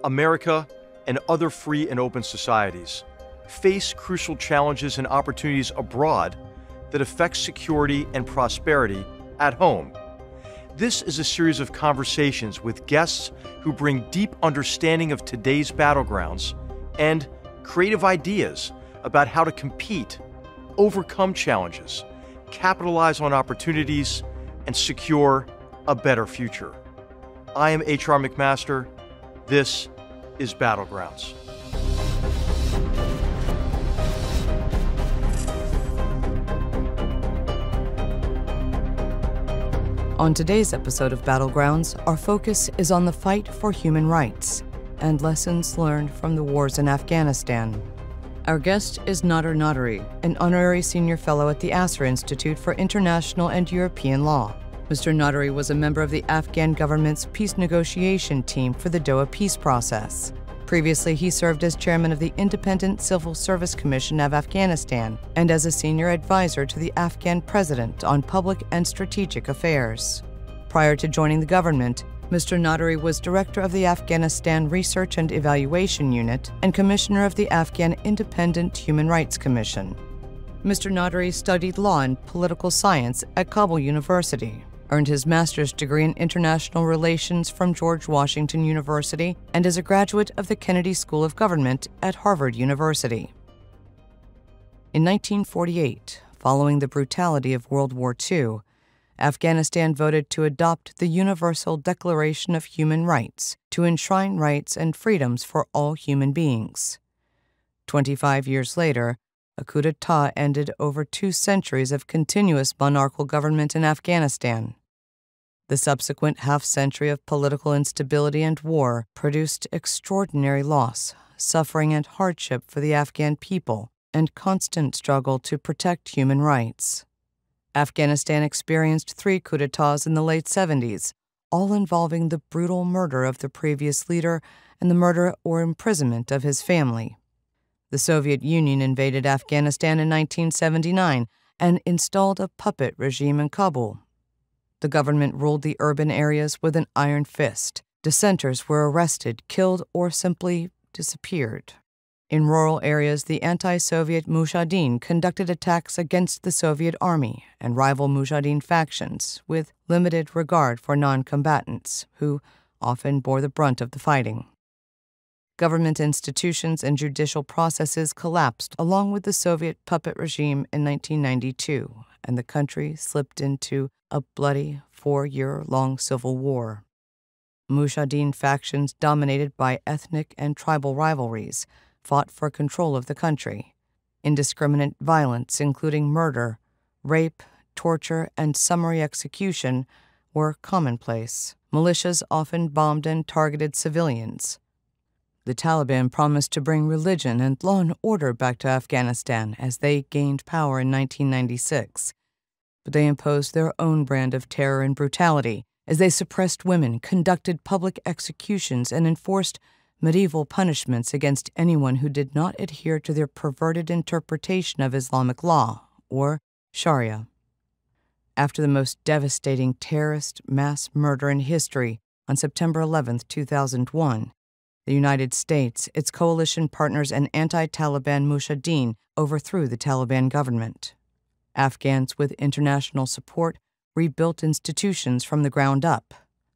America and other free and open societies face crucial challenges and opportunities abroad that affect security and prosperity at home. This is a series of conversations with guests who bring deep understanding of today's battlegrounds and creative ideas about how to compete, overcome challenges, capitalize on opportunities, and secure a better future. I am H.R. McMaster. This is Battlegrounds. On today's episode of Battlegrounds, our focus is on the fight for human rights and lessons learned from the wars in Afghanistan. Our guest is Nader Nadery, an honorary senior fellow at the Asser Institute for International and European Law. Mr. Nadery was a member of the Afghan government's peace negotiation team for the Doha Peace Process. Previously, he served as chairman of the Independent Civil Service Commission of Afghanistan and as a senior advisor to the Afghan president on public and strategic affairs. Prior to joining the government, Mr. Nadery was director of the Afghanistan Research and Evaluation Unit and commissioner of the Afghan Independent Human Rights Commission. Mr. Nadery studied law and political science at Kabul University, earned his master's degree in international relations from George Washington University, and is a graduate of the Kennedy School of Government at Harvard University. In 1948, following the brutality of World War II, Afghanistan voted to adopt the Universal Declaration of Human Rights to enshrine rights and freedoms for all human beings. 25 years later, a coup d'etat ended over 2 centuries of continuous monarchical government in Afghanistan. The subsequent half-century of political instability and war produced extraordinary loss, suffering, and hardship for the Afghan people, and constant struggle to protect human rights. Afghanistan experienced 3 coups d'etats in the late 70s, all involving the brutal murder of the previous leader and the murder or imprisonment of his family. The Soviet Union invaded Afghanistan in 1979 and installed a puppet regime in Kabul. The government ruled the urban areas with an iron fist. Dissenters were arrested, killed, or simply disappeared. In rural areas, the anti-Soviet Mujahideen conducted attacks against the Soviet army and rival Mujahideen factions with limited regard for non-combatants, who often bore the brunt of the fighting. Government institutions and judicial processes collapsed along with the Soviet puppet regime in 1992, and the country slipped into a bloody 4-year-long civil war. Mujahideen factions dominated by ethnic and tribal rivalries fought for control of the country. Indiscriminate violence, including murder, rape, torture, and summary execution, were commonplace. Militias often bombed and targeted civilians. The Taliban promised to bring religion and law and order back to Afghanistan as they gained power in 1996. But they imposed their own brand of terror and brutality as they suppressed women, conducted public executions, and enforced medieval punishments against anyone who did not adhere to their perverted interpretation of Islamic law, or Sharia. After the most devastating terrorist mass murder in history on September 11, 2001, the United States, its coalition partners, and anti-Taliban Mujahideen overthrew the Taliban government. Afghans with international support rebuilt institutions from the ground up.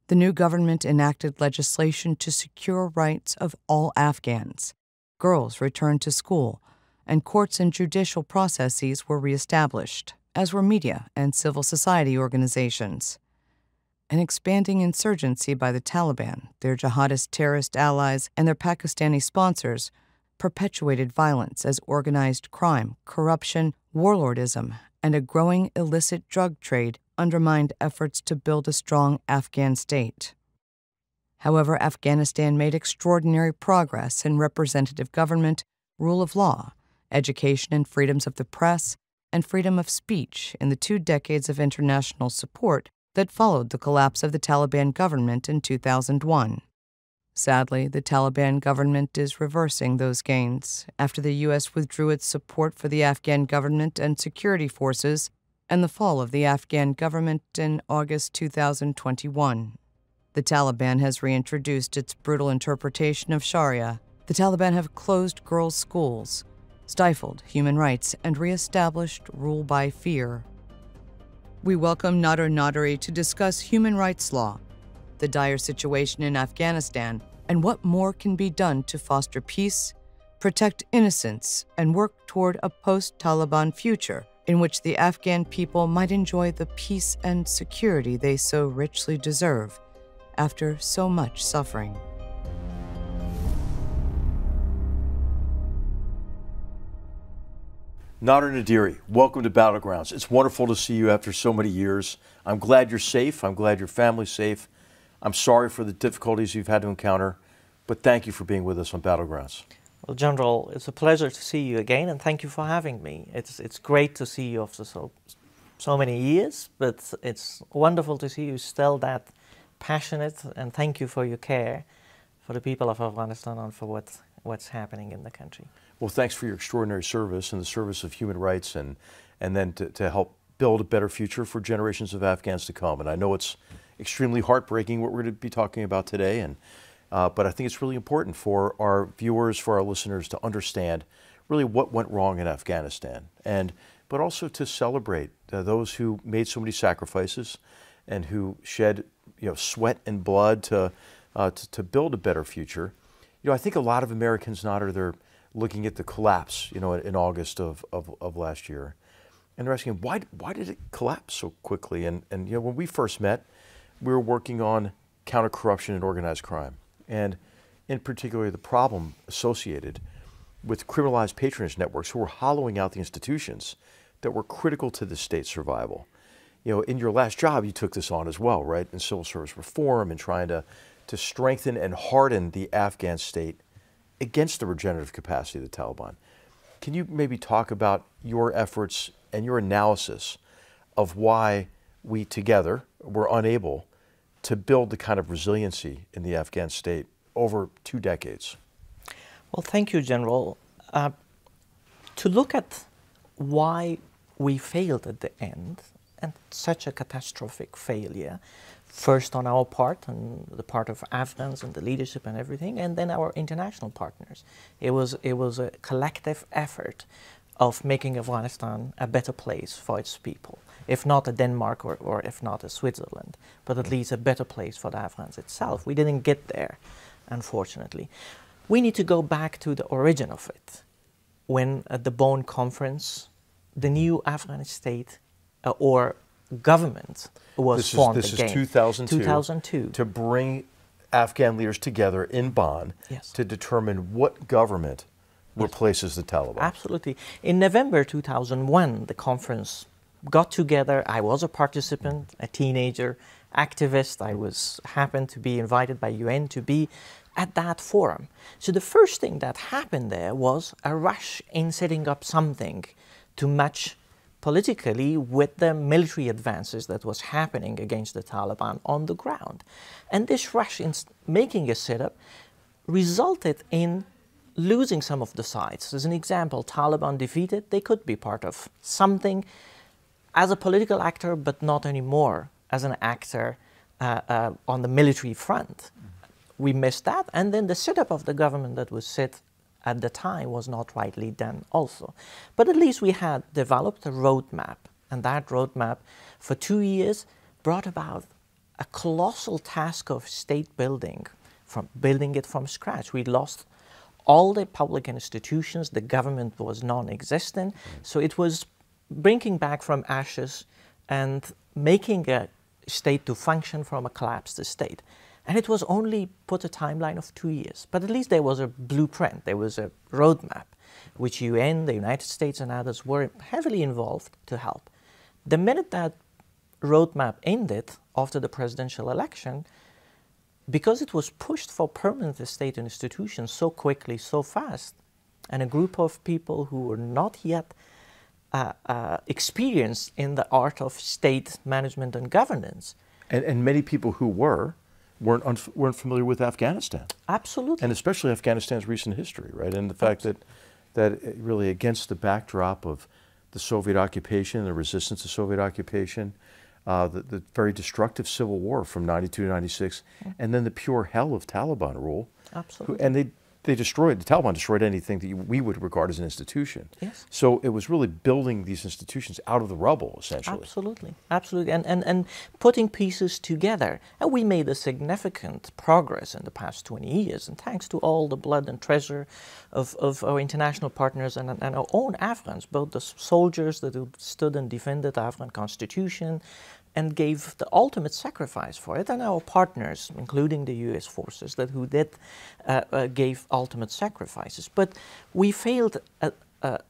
The new government enacted legislation to secure rights of all Afghans. Girls returned to school, and courts and judicial processes were reestablished, as were media and civil society organizations. An expanding insurgency by the Taliban, their jihadist terrorist allies, and their Pakistani sponsors perpetuated violence as organized crime, corruption, warlordism, and a growing illicit drug trade undermined efforts to build a strong Afghan state. However, Afghanistan made extraordinary progress in representative government, rule of law, education and freedoms of the press, and freedom of speech in the 2 decades of international support that followed the collapse of the Taliban government in 2001. Sadly, the Taliban government is reversing those gains after the U.S. withdrew its support for the Afghan government and security forces and the fall of the Afghan government in August 2021. The Taliban has reintroduced its brutal interpretation of Sharia. The Taliban have closed girls' schools, stifled human rights, and reestablished rule by fear. We welcome Nader Nadery to discuss human rights law, the dire situation in Afghanistan, and what more can be done to foster peace, protect innocence, and work toward a post-Taliban future in which the Afghan people might enjoy the peace and security they so richly deserve after so much suffering. Nader Nadery, welcome to Battlegrounds. It's wonderful to see you after so many years. I'm glad you're safe. I'm glad your family's safe. I'm sorry for the difficulties you've had to encounter, but thank you for being with us on Battlegrounds. Well, General, it's a pleasure to see you again, and thank you for having me. It's great to see you after so many years, but it's wonderful to see you still that passionate, and thank you for your care for the people of Afghanistan and for what's happening in the country. Well, thanks for your extraordinary service and the service of human rights, and then to help build a better future for generations of Afghans to come. And I know it's extremely heartbreaking what we're going to be talking about today, but I think it's really important for our viewers, for our listeners to understand really what went wrong in Afghanistan, but also to celebrate those who made so many sacrifices and who shed sweat and blood to build a better future. I think a lot of Americans, Nader, they're looking at the collapse, in August of last year, and they're asking why did it collapse so quickly? And when we first met, we were working on counter-corruption and organized crime, and in particular the problem associated with criminalized patronage networks who were hollowing out the institutions that were critical to the state's survival. In your last job, you took this on as well, right? In civil service reform and trying to strengthen and harden the Afghan state against the regenerative capacity of the Taliban. Can you maybe talk about your efforts and your analysis of why we together were unable to build the kind of resiliency in the Afghan state over 2 decades? Well, thank you, General. To look at why we failed at the end, and such a catastrophic failure, first on our part, on the part of Afghans and the leadership and everything, and then our international partners. It was a collective effort of making Afghanistan a better place for its people, if not a Denmark or if not a Switzerland, but at least a better place for the Afghans itself. We didn't get there, unfortunately. We need to go back to the origin of it. When at the Bonn conference, the new Afghan state or government was formed again. This is 2002. 2002. To bring Afghan leaders together in Bonn, yes, to determine what government replaces the Taliban. Absolutely. In November 2001, the conference got together. I was a participant, a teenager, activist. I happened to be invited by UN to be at that forum. So the first thing that happened there was a rush in setting up something to match politically with the military advances that was happening against the Taliban on the ground. And this rush in making a setup resulted in losing some of the sides. As an example, Taliban defeated, they could be part of something as a political actor, but not anymore as an actor on the military front. We missed that, and then the setup of the government that was set at the time was not rightly done also. But at least we had developed a roadmap, and that roadmap for 2 years brought about a colossal task of state building, from building it from scratch. We lost all the public institutions, the government was non-existent, so it was bringing back from ashes and making a state to function from a collapsed state. And it was only put a timeline of 2 years. But at least there was a blueprint, there was a roadmap, which UN, the United States and others were heavily involved to help. The minute that roadmap ended after the presidential election, because it was pushed for permanent state institutions so quickly, so fast, and a group of people who were not yet experienced in the art of state management and governance. And many people who weren't familiar with Afghanistan. Absolutely. And especially Afghanistan's recent history, right? And the fact that really against the backdrop of the Soviet occupation, the resistance to Soviet occupation, the very destructive civil war from 92 to 96, and then the pure hell of Taliban rule. Absolutely. And the Taliban destroyed anything that we would regard as an institution. Yes. So it was really building these institutions out of the rubble, essentially. Absolutely, absolutely, and putting pieces together. And we made a significant progress in the past 20 years, and thanks to all the blood and treasure of our international partners and our own Afghans, both the soldiers that stood and defended the Afghan constitution and gave the ultimate sacrifice for it, and our partners, including the U.S. forces, who gave ultimate sacrifices. But we failed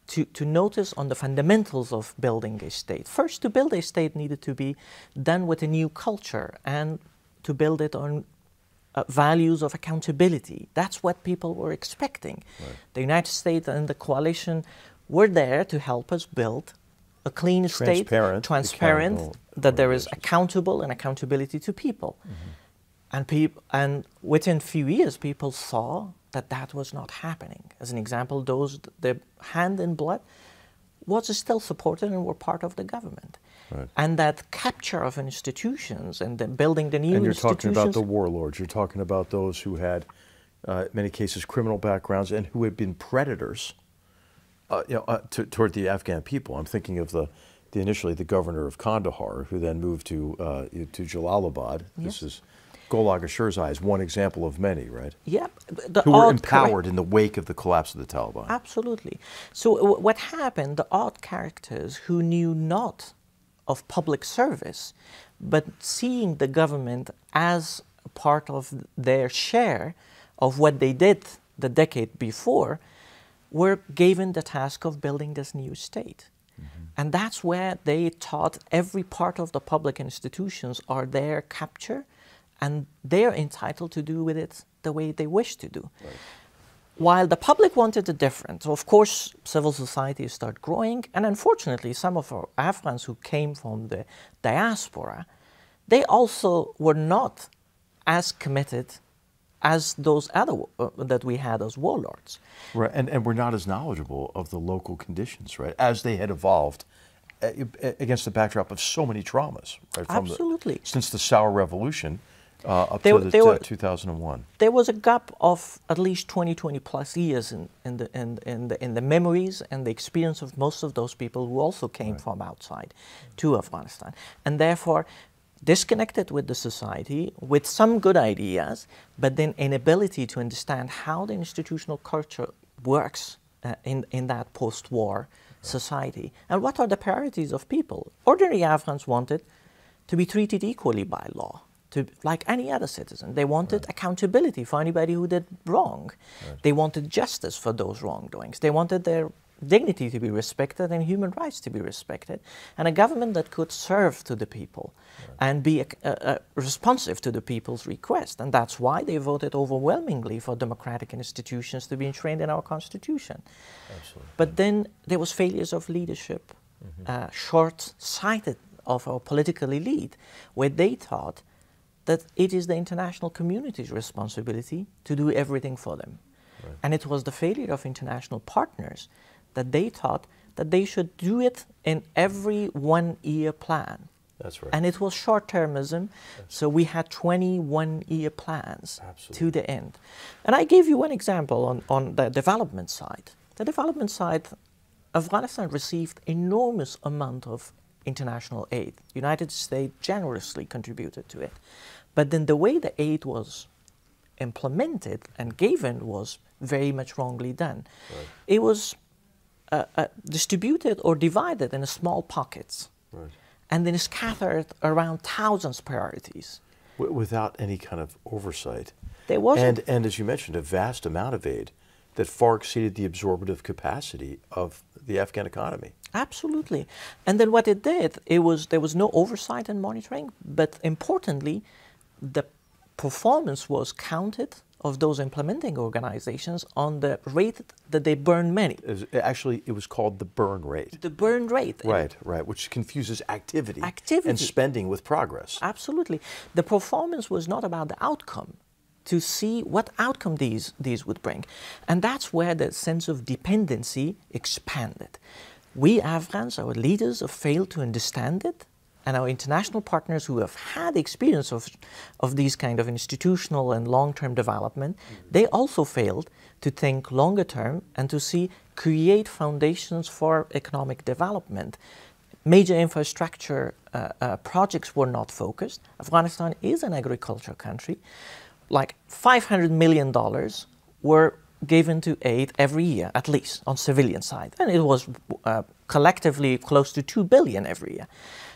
to notice on the fundamentals of building a state. First, to build a state needed to be done with a new culture and to build it on values of accountability. That's what people were expecting. Right. The United States and the coalition were there to help us build a clean state, transparent, that there is accountable and accountability to people. And within a few years, people saw that was not happening. As an example, the hand in blood was still supported and were part of the government. Right. And that capture of institutions and the building the new institutions. And you're talking about the warlords. You're talking about those who had, in many cases, criminal backgrounds and who had been predators toward the Afghan people. I'm thinking of initially the governor of Kandahar, who then moved to Jalalabad. Yes. This is Gullah Ashirzai is one example of many, right? Yeah. Who were empowered in the wake of the collapse of the Taliban. Absolutely. So what happened, the odd characters who knew not of public service, but seeing the government as a part of their share of what they did the decade before, were given the task of building this new state. And that's where they thought every part of the public institutions are their capture, and they're entitled to do with it the way they wish to do. Right. While the public wanted a different, so of course civil society started growing, and unfortunately some of our Afghans who came from the diaspora, they also were not as committed as those other that we had as warlords. Right, and we're not as knowledgeable of the local conditions, right, as they had evolved against the backdrop of so many traumas, right? Absolutely. Since the Sour Revolution up to 2001. There was a gap of at least 20 plus years in the memories and the experience of most of those people who also came from outside to Afghanistan. And therefore, disconnected with the society, with some good ideas, but then inability to understand how the institutional culture works in that post-war society. And what are the priorities of people? Ordinary Afghans wanted to be treated equally by law, like any other citizen. They wanted accountability for anybody who did wrong. They wanted justice for those wrongdoings. They wanted their dignity to be respected and human rights to be respected, and a government that could serve to the people and be responsive to the people's request. And that's why they voted overwhelmingly for democratic institutions to be enshrined in our constitution. Absolutely. But then there was failures of leadership, short-sighted of our political elite, where they thought that it is the international community's responsibility to do everything for them. Right. And it was the failure of international partners that they thought that they should do it in every 1-year plan. That's right. And it was short-termism, so we had 21-year plans to the end. And I gave you one example on the development side. The development side, Afghanistan received enormous amount of international aid. The United States generously contributed to it. But then the way the aid was implemented and given was very much wrongly done. Right. It was distributed or divided in small pockets, and then scattered around thousands of priorities. Without any kind of oversight. There wasn't. And as you mentioned, a vast amount of aid that far exceeded the absorptive capacity of the Afghan economy. Absolutely. And then what it did, there was no oversight and monitoring, but importantly, the performance was counted of those implementing organizations on the rate that they burn money. Actually, it was called the burn rate. The burn rate. Right, which confuses activity and spending with progress. Absolutely. The performance was not about the outcome, to see what outcome these would bring. And that's where the sense of dependency expanded. We Afghans, our leaders, have failed to understand it, and our international partners who have had experience of these kind of institutional and long-term development, they also failed to think longer term and to create foundations for economic development. Major infrastructure projects were not focused. Afghanistan is an agricultural country. Like $500 million were given to aid every year, at least on civilian side. And it was collectively close to $2 billion every year.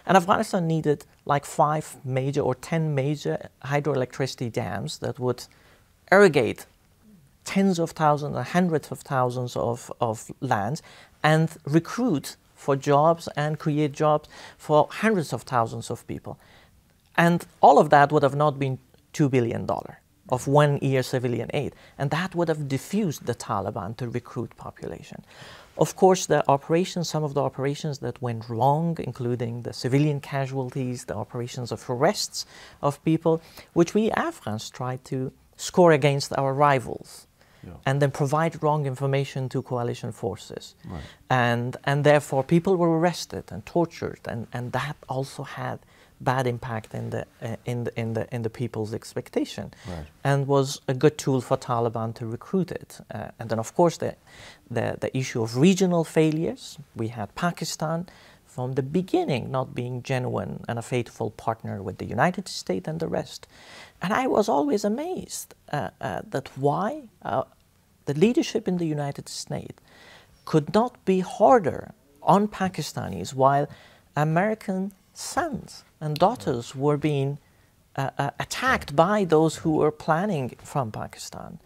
And Afghanistan needed like 5 major or 10 major hydroelectricity dams that would irrigate tens of thousands or hundreds of thousands of lands and recruit for jobs and create jobs for hundreds of thousands of people. And all of that would have not been $2 billion of 1 year civilian aid. And that would have diffused the Taliban to recruit population. Of course, some of the operations that went wrong, including the civilian casualties, the operations of arrests of people, which we Afghans tried to score against our rivals. Yeah. And then provide wrong information to coalition forces. Right. And therefore people were arrested and tortured, and that also had bad impact in the people's expectation. Right. And was a good tool for Taliban to recruit it. And then of course the issue of regional failures. We had Pakistan from the beginning not being genuine and a faithful partner with the United States and the rest. And I was always amazed that why the leadership in the United States could not be harder on Pakistanis while American sons and daughters were being attacked by those who were planning from Pakistan.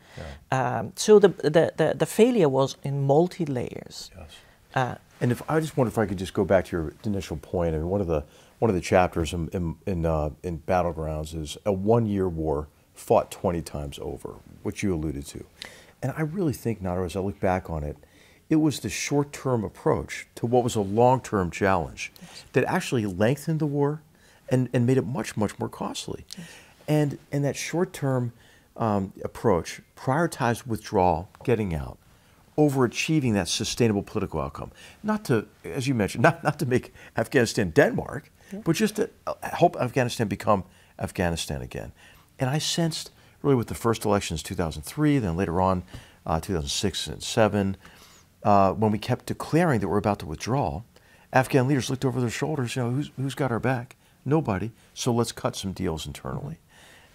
Yeah. So the failure was in multi-layers. Yes. And I just wonder if I could just go back to your initial point. I mean, one of the chapters in Battlegrounds is a 1-year war fought 20 times over, which you alluded to. And I really think, Nader, as I look back on it, it was the short-term approach to what was a long-term challenge that actually lengthened the war and made it much, much more costly. And that short-term approach prioritized withdrawal, getting out, over achieving that sustainable political outcome. Not to, as you mentioned, not to make Afghanistan Denmark, but just to help Afghanistan become Afghanistan again. And I sensed, really with the first elections 2003, then later on 2006 and 2007, when we kept declaring that we're about to withdraw, Afghan leaders looked over their shoulders, who's got our back? Nobody, so let's cut some deals internally.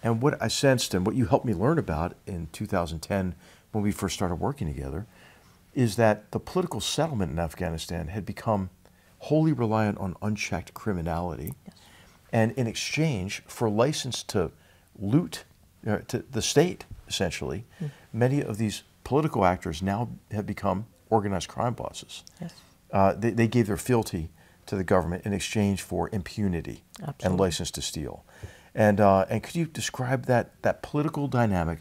And what I sensed and what you helped me learn about in 2010 when we first started working together is that the political settlement in Afghanistan had become wholly reliant on unchecked criminality. Yes. And in exchange for license to loot to the state, essentially, many of these political actors now have become organized crime bosses. Yes. They gave their fealty to the government in exchange for impunity. Absolutely. And license to steal. And could you describe that political dynamic?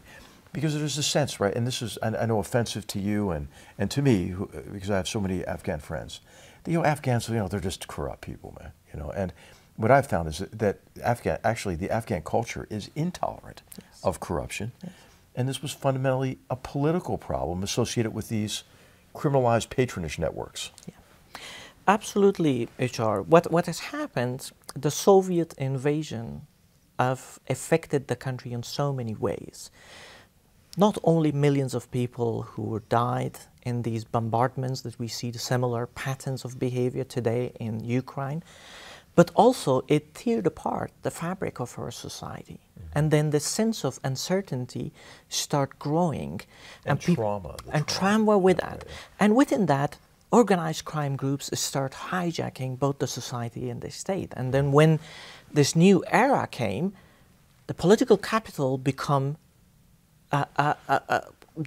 Because there's a sense, right, and this is, I know, offensive to you and to me, because I have so many Afghan friends. Afghans, they're just corrupt people, man. And what I've found is that the Afghan culture is intolerant of corruption. Yes. And this was fundamentally a political problem associated with these criminalized patronage networks. Yeah. Absolutely, HR. What has happened, the Soviet invasion affected the country in so many ways. Not only millions of people who died in these bombardments that we see the similar patterns of behavior today in Ukraine, but also it teared apart the fabric of our society. Mm-hmm. And then the sense of uncertainty start growing. And trauma. And trauma with that. And within that, organized crime groups start hijacking both the society and the state. And then when this new era came, the political capital become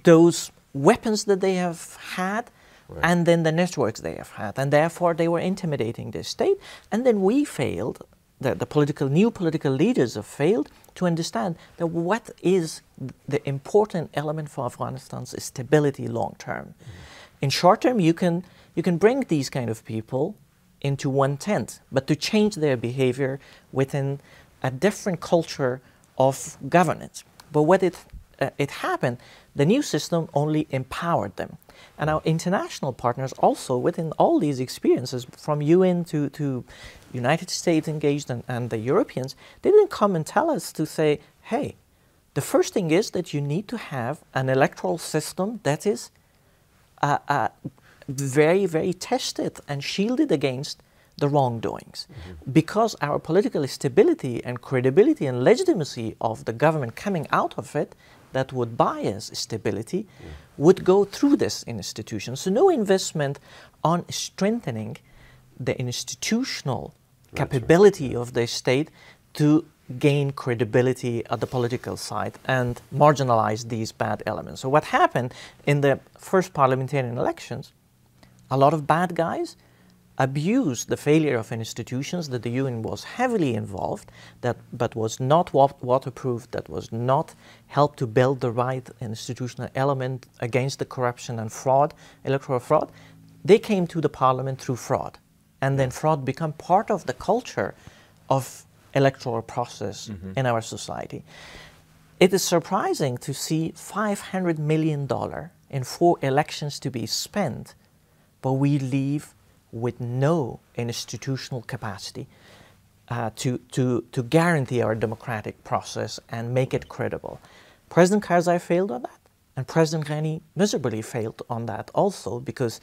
those weapons that they have had, right, and then the networks they have had, and therefore they were intimidating the state. And then we failed, the new political leaders have failed to understand that what is the important element for Afghanistan's stability long term. Mm-hmm. In short term, you can bring these kind of people into one tent, but to change their behavior within a different culture of governance. But what it happened, the new system only empowered them. And our international partners also, within all these experiences, from UN to United States engaged and the Europeans, they didn't come and tell us to say, hey, the first thing is that you need to have an electoral system that is very, very tested and shielded against the wrongdoings. Because our political stability and credibility and legitimacy of the government coming out of it that would bias stability would go through this institution. So no investment on strengthening the institutional capability of the state to gain credibility at the political side and marginalize these bad elements. So what happened in the first parliamentarian elections, a lot of bad guys abused the failure of institutions, that the UN was heavily involved, but was not waterproof, that was not helped to build the right institutional element against the corruption and fraud, electoral fraud. They came to the parliament through fraud. And then fraud became part of the culture of electoral process in our society. It is surprising to see $500 million in 4 elections to be spent, but we leave with no institutional capacity to guarantee our democratic process and make it credible. President Karzai failed on that, and President Ghani miserably failed on that also, because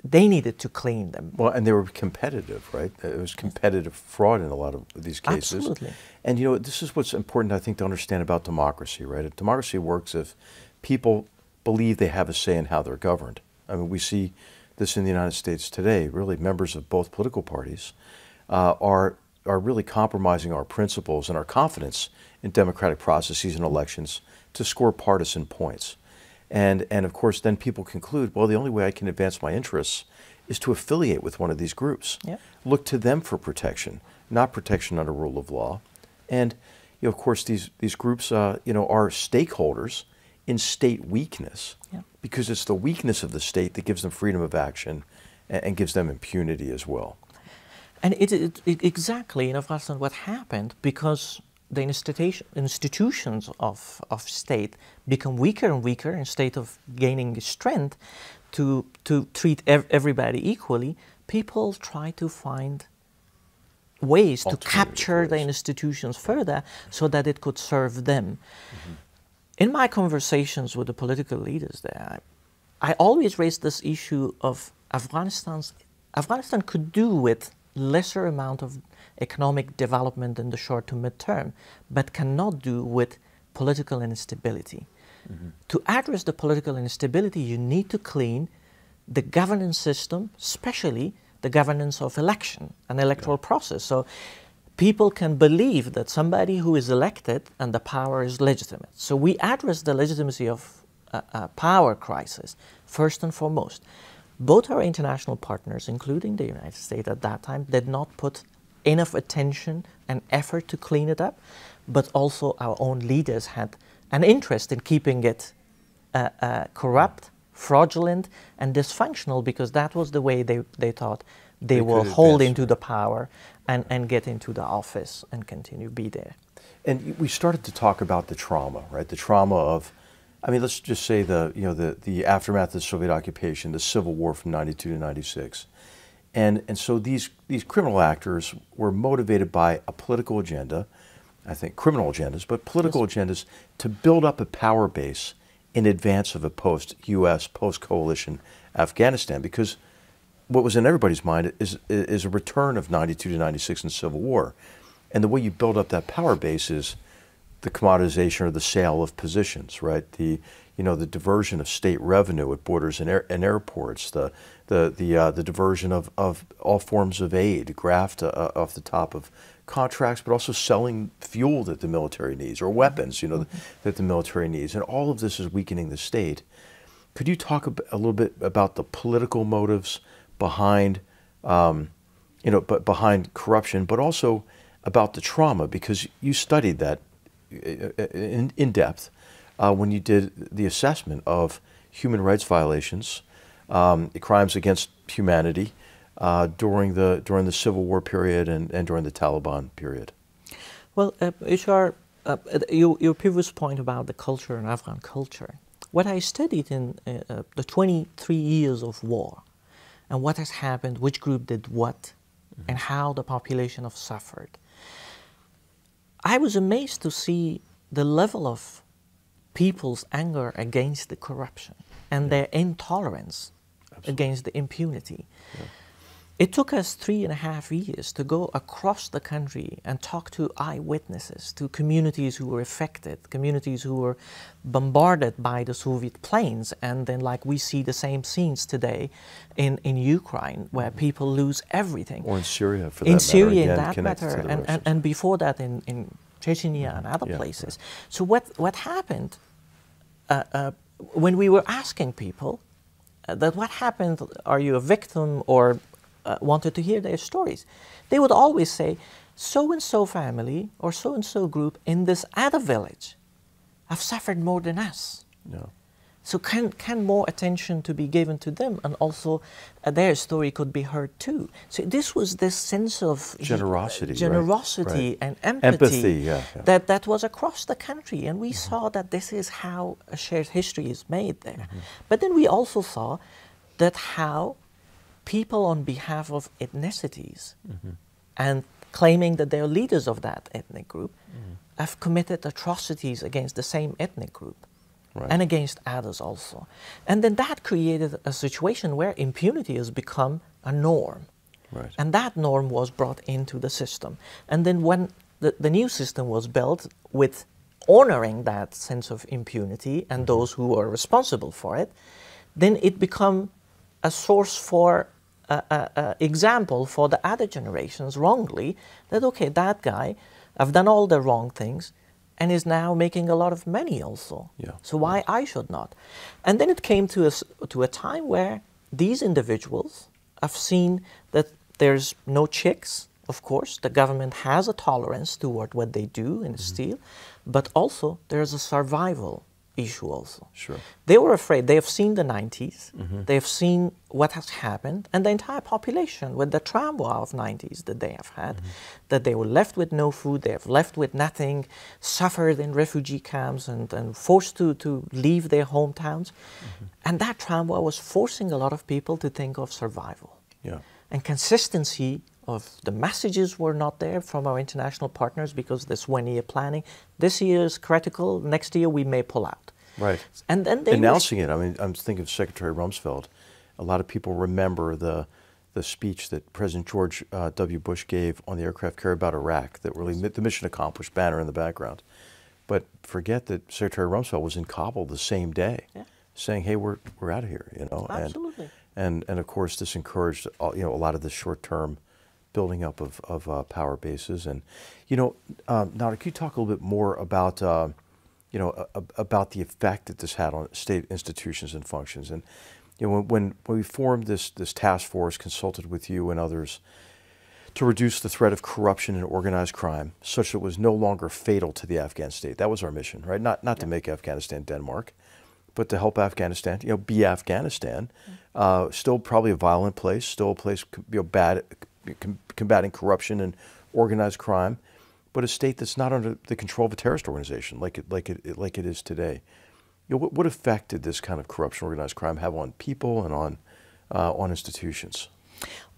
they needed to clean them. Well, and they were competitive, right? It was competitive fraud in a lot of these cases. Absolutely. And you know, this is what's important, I think, to understand about democracy, right? Democracy works if people believe they have a say in how they're governed. I mean, we see this in the United States today. Really, members of both political parties are really compromising our principles and our confidence in democratic processes and elections to score partisan points. And of course, then people conclude, well, the only way I can advance my interests is to affiliate with one of these groups. Yep. Look to them for protection, not protection under rule of law. And you know, of course, these groups are stakeholders in state weakness, because it's the weakness of the state that gives them freedom of action and gives them impunity as well. And it exactly in Afghanistan what happened, because the institutions of state become weaker and weaker instead of gaining strength to treat everybody equally. People try to find ways to capture the institutions further so that it could serve them. In my conversations with the political leaders there, I always raised this issue of Afghanistan could do with lesser amount of economic development in the short to mid-term, but cannot do with political instability. To address the political instability, you need to clean the governance system, especially the governance of election and electoral process. So people can believe that somebody who is elected and the power is legitimate. So we address the legitimacy of a power crisis first and foremost. Both our international partners, including the United States at that time, did not put enough attention and effort to clean it up, but also our own leaders had an interest in keeping it corrupt, fraudulent, and dysfunctional, because that was the way they thought they will hold into the power and get into the office and continue to be there. And we started to talk about the trauma, right? The trauma of, I mean, let's just say the aftermath of the Soviet occupation, the Civil War from '92 to '96. And so these criminal actors were motivated by a political agenda, I think criminal agendas, but political agendas to build up a power base in advance of a post-U.S., post-coalition Afghanistan, because what was in everybody's mind is a return of '92 to '96 in the Civil War. And the way you build up that power base is the commoditization or the sale of positions, right? The diversion of state revenue at borders and airports, the diversion of all forms of aid, graft off the top of contracts, but also selling fuel that the military needs, or weapons, that the military needs. And all of this is weakening the state. Could you talk a little bit about the political motives behind, behind corruption, but also about the trauma, because you studied that in depth when you did the assessment of human rights violations, crimes against humanity during the Civil War period and during the Taliban period. Well, Ishar, your previous point about the culture and Afghan culture, what I studied in the 23 years of war, and what has happened, which group did what, and how the population have suffered, I was amazed to see the level of people's anger against the corruption and their intolerance against the impunity. Yeah. It took us 3.5 years to go across the country and talk to eyewitnesses, to communities who were affected, communities who were bombarded by the Soviet planes, and then like we see the same scenes today in Ukraine, where people lose everything. Or in Syria, for that matter. In Syria, again, in that matter, and before that in Chechnya and other places. So what happened when we were asking people that what happened, are you a victim, or wanted to hear their stories, they would always say, so-and-so family or so-and-so group in this other village have suffered more than us. No. So can more attention to be given to them, and also their story could be heard too. So this was this sense of generosity, right. And empathy, that was across the country, and we saw that this is how a shared history is made there. But then we also saw that how people on behalf of ethnicities and claiming that they're leaders of that ethnic group have committed atrocities against the same ethnic group. Right. And against others also. And then that created a situation where impunity has become a norm. Right. And that norm was brought into the system. And then when the new system was built with honoring that sense of impunity and those who are responsible for it, then it became a source for example for the other generations wrongly, that okay, that guy, I've done all the wrong things, and is now making a lot of money also. Yeah. So why I should not? And then it came to a time where these individuals have seen that there's no checks, of course. The government has a tolerance toward what they do and steal, but also there's a survival issue also. Sure. They were afraid. They have seen the 90s. They have seen what has happened, and the entire population with the trauma of 90s that they have had, that they were left with no food, they have left with nothing, suffered in refugee camps and forced to leave their hometowns. And that trauma was forcing a lot of people to think of survival. Yeah. And consistency of the messages were not there from our international partners, because this 1-year planning, this year is critical, next year we may pull out. Right. And then they announcing it. I mean, I'm thinking of Secretary Rumsfeld. A lot of people remember the speech that President George W. Bush gave on the aircraft carrier about Iraq, that really the mission accomplished banner in the background. But forget that Secretary Rumsfeld was in Kabul the same day, saying, "Hey, we're out of here," you know. Absolutely. And of course, this encouraged a lot of the short-term building up of power bases. And Nader, could you talk a little bit more about about the effect that this had on state institutions and functions? And when we formed this task force, consulted with you and others to reduce the threat of corruption and organized crime, such that it was no longer fatal to the Afghan state. That was our mission, right? Not to make Afghanistan Denmark, but to help Afghanistan, be Afghanistan. Still probably a violent place, still a place bad, combating corruption and organized crime, but a state that's not under the control of a terrorist organization like it is today. What effect did this kind of corruption, organized crime have on people and on institutions?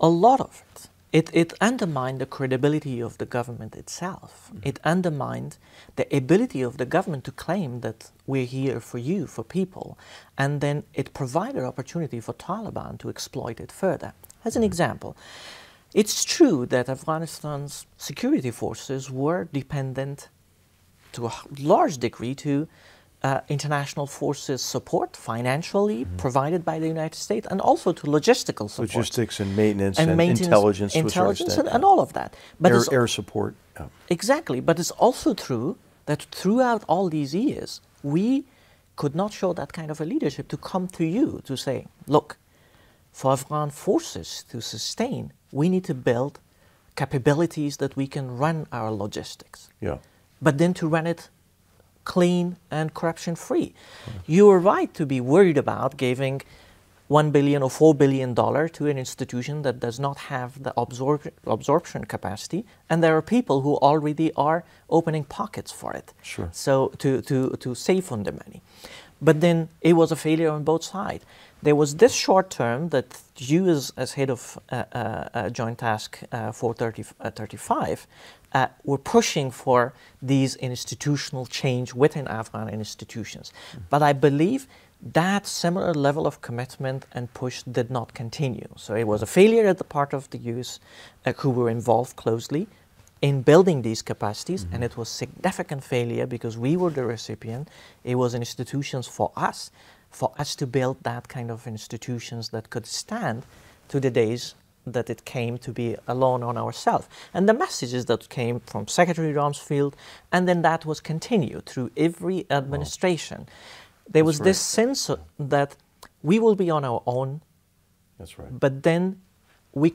A lot of it. It undermined the credibility of the government itself. It undermined the ability of the government to claim that we're here for you, for people, and then it provided opportunity for Taliban to exploit it further. As an example, it's true that Afghanistan's security forces were dependent to a large degree to international forces support, financially provided by the United States, and also to logistical support. Logistics and maintenance and intelligence and all of that. But air support. Yeah. Exactly, but it's also true that throughout all these years, we could not show that kind of a leadership to come to you to say, look, for Afghan forces to sustain, we need to build capabilities that we can run our logistics. Yeah. But then to run it clean and corruption-free. You are right to be worried about giving $1 billion or $4 billion to an institution that does not have the absorption capacity, and there are people who already are opening pockets for it. Sure. So to save on the money. But then it was a failure on both sides. There was this short term that you as head of Joint Task 435 were pushing for these institutional change within Afghan institutions. But I believe that similar level of commitment and push did not continue. So it was a failure at the part of the US who were involved closely in building these capacities, and it was significant failure because we were the recipient. It was institutions for us to build that kind of institutions that could stand to the days that it came to be alone on ourselves. And the messages that came from Secretary Rumsfeld, and then that was continued through every administration. There was this sense that we will be on our own. That's right. But then we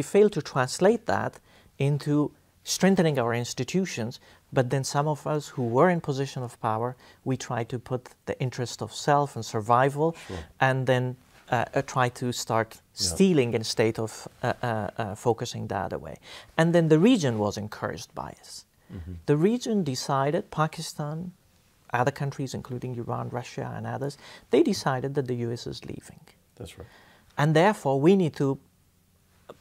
failed to translate that into strengthening our institutions, but then some of us who were in position of power, we tried to put the interest of self and survival, and then try to start stealing instead of focusing the other way. And then the region was encouraged by us. The region decided, Pakistan, other countries including Iran, Russia and others, they decided that the US is leaving. That's right. And therefore we need to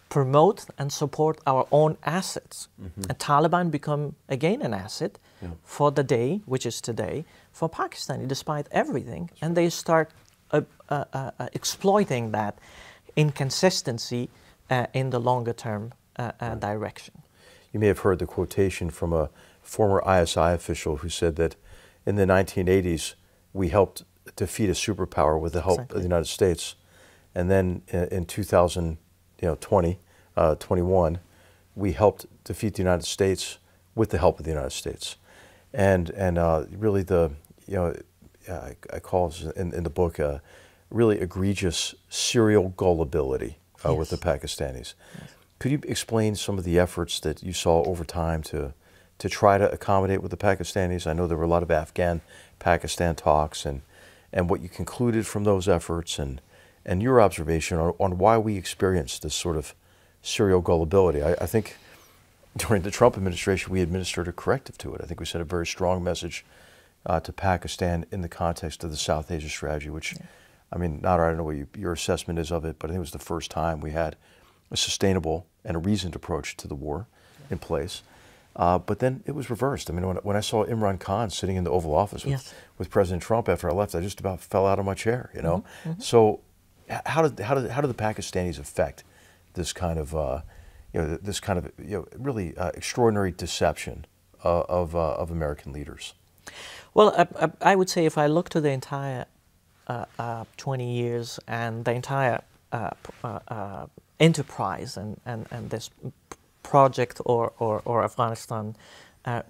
promote and support our own assets. And Taliban become again an asset for the day, which is today, for Pakistan, despite everything. And they start exploiting that inconsistency in the longer term direction. You may have heard the quotation from a former ISI official who said that in the 1980s we helped defeat a superpower with the help of the United States, and then in 2021, we helped defeat the United States with the help of the United States, and really I call it in the book really egregious serial gullibility with the Pakistanis. Could you explain some of the efforts that you saw over time to try to accommodate with the Pakistanis? I know there were a lot of Afghan-Pakistan talks, and what you concluded from those efforts, and your observation on why we experienced this sort of serial gullibility. I think during the Trump administration we administered a corrective to it. I think we sent a very strong message to Pakistan in the context of the South Asia strategy, which, I mean, Nader, I don't know what your assessment is of it, but I think it was the first time we had a sustainable and a reasoned approach to the war in place. But then it was reversed. I mean, when I saw Imran Khan sitting in the Oval Office with President Trump after I left, I just about fell out of my chair, you know? So how do the Pakistanis affect this kind of, really extraordinary deception of American leaders? Well, I would say if I look to the entire 20 years and the entire enterprise and this project or Afghanistan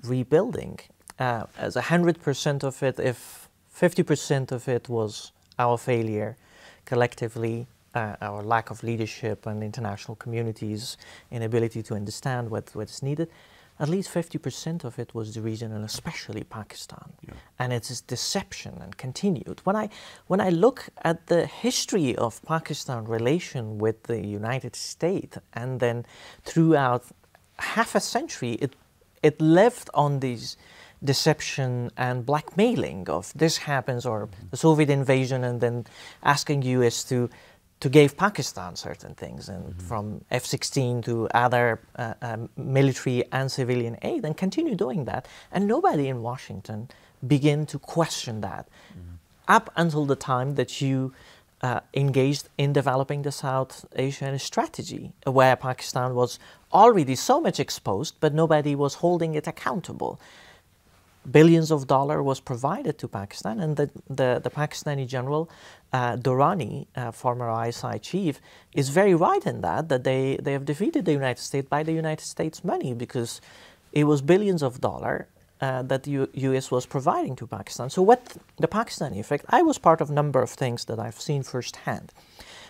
rebuilding, as 100% of it, if 50% of it was our failure collectively, our lack of leadership and international community's inability to understand what's needed, at least 50% of it was the region, and especially Pakistan. And it's deception and continued. When I look at the history of Pakistan relation with the United States, and then throughout half a century, it lived on these deception and blackmailing of this happens, or the Soviet invasion, and then asking US to give Pakistan certain things, and from F-16 to other military and civilian aid, and continue doing that. And nobody in Washington began to question that up until the time that you engaged in developing the South Asian strategy, where Pakistan was already so much exposed, but nobody was holding it accountable. Billions of dollars was provided to Pakistan, and the Pakistani general, Durrani, former ISI chief, is very right in that they have defeated the United States by the United States money, because it was billions of dollars that the US was providing to Pakistan. So what the Pakistani effect, I was part of a number of things that I've seen firsthand.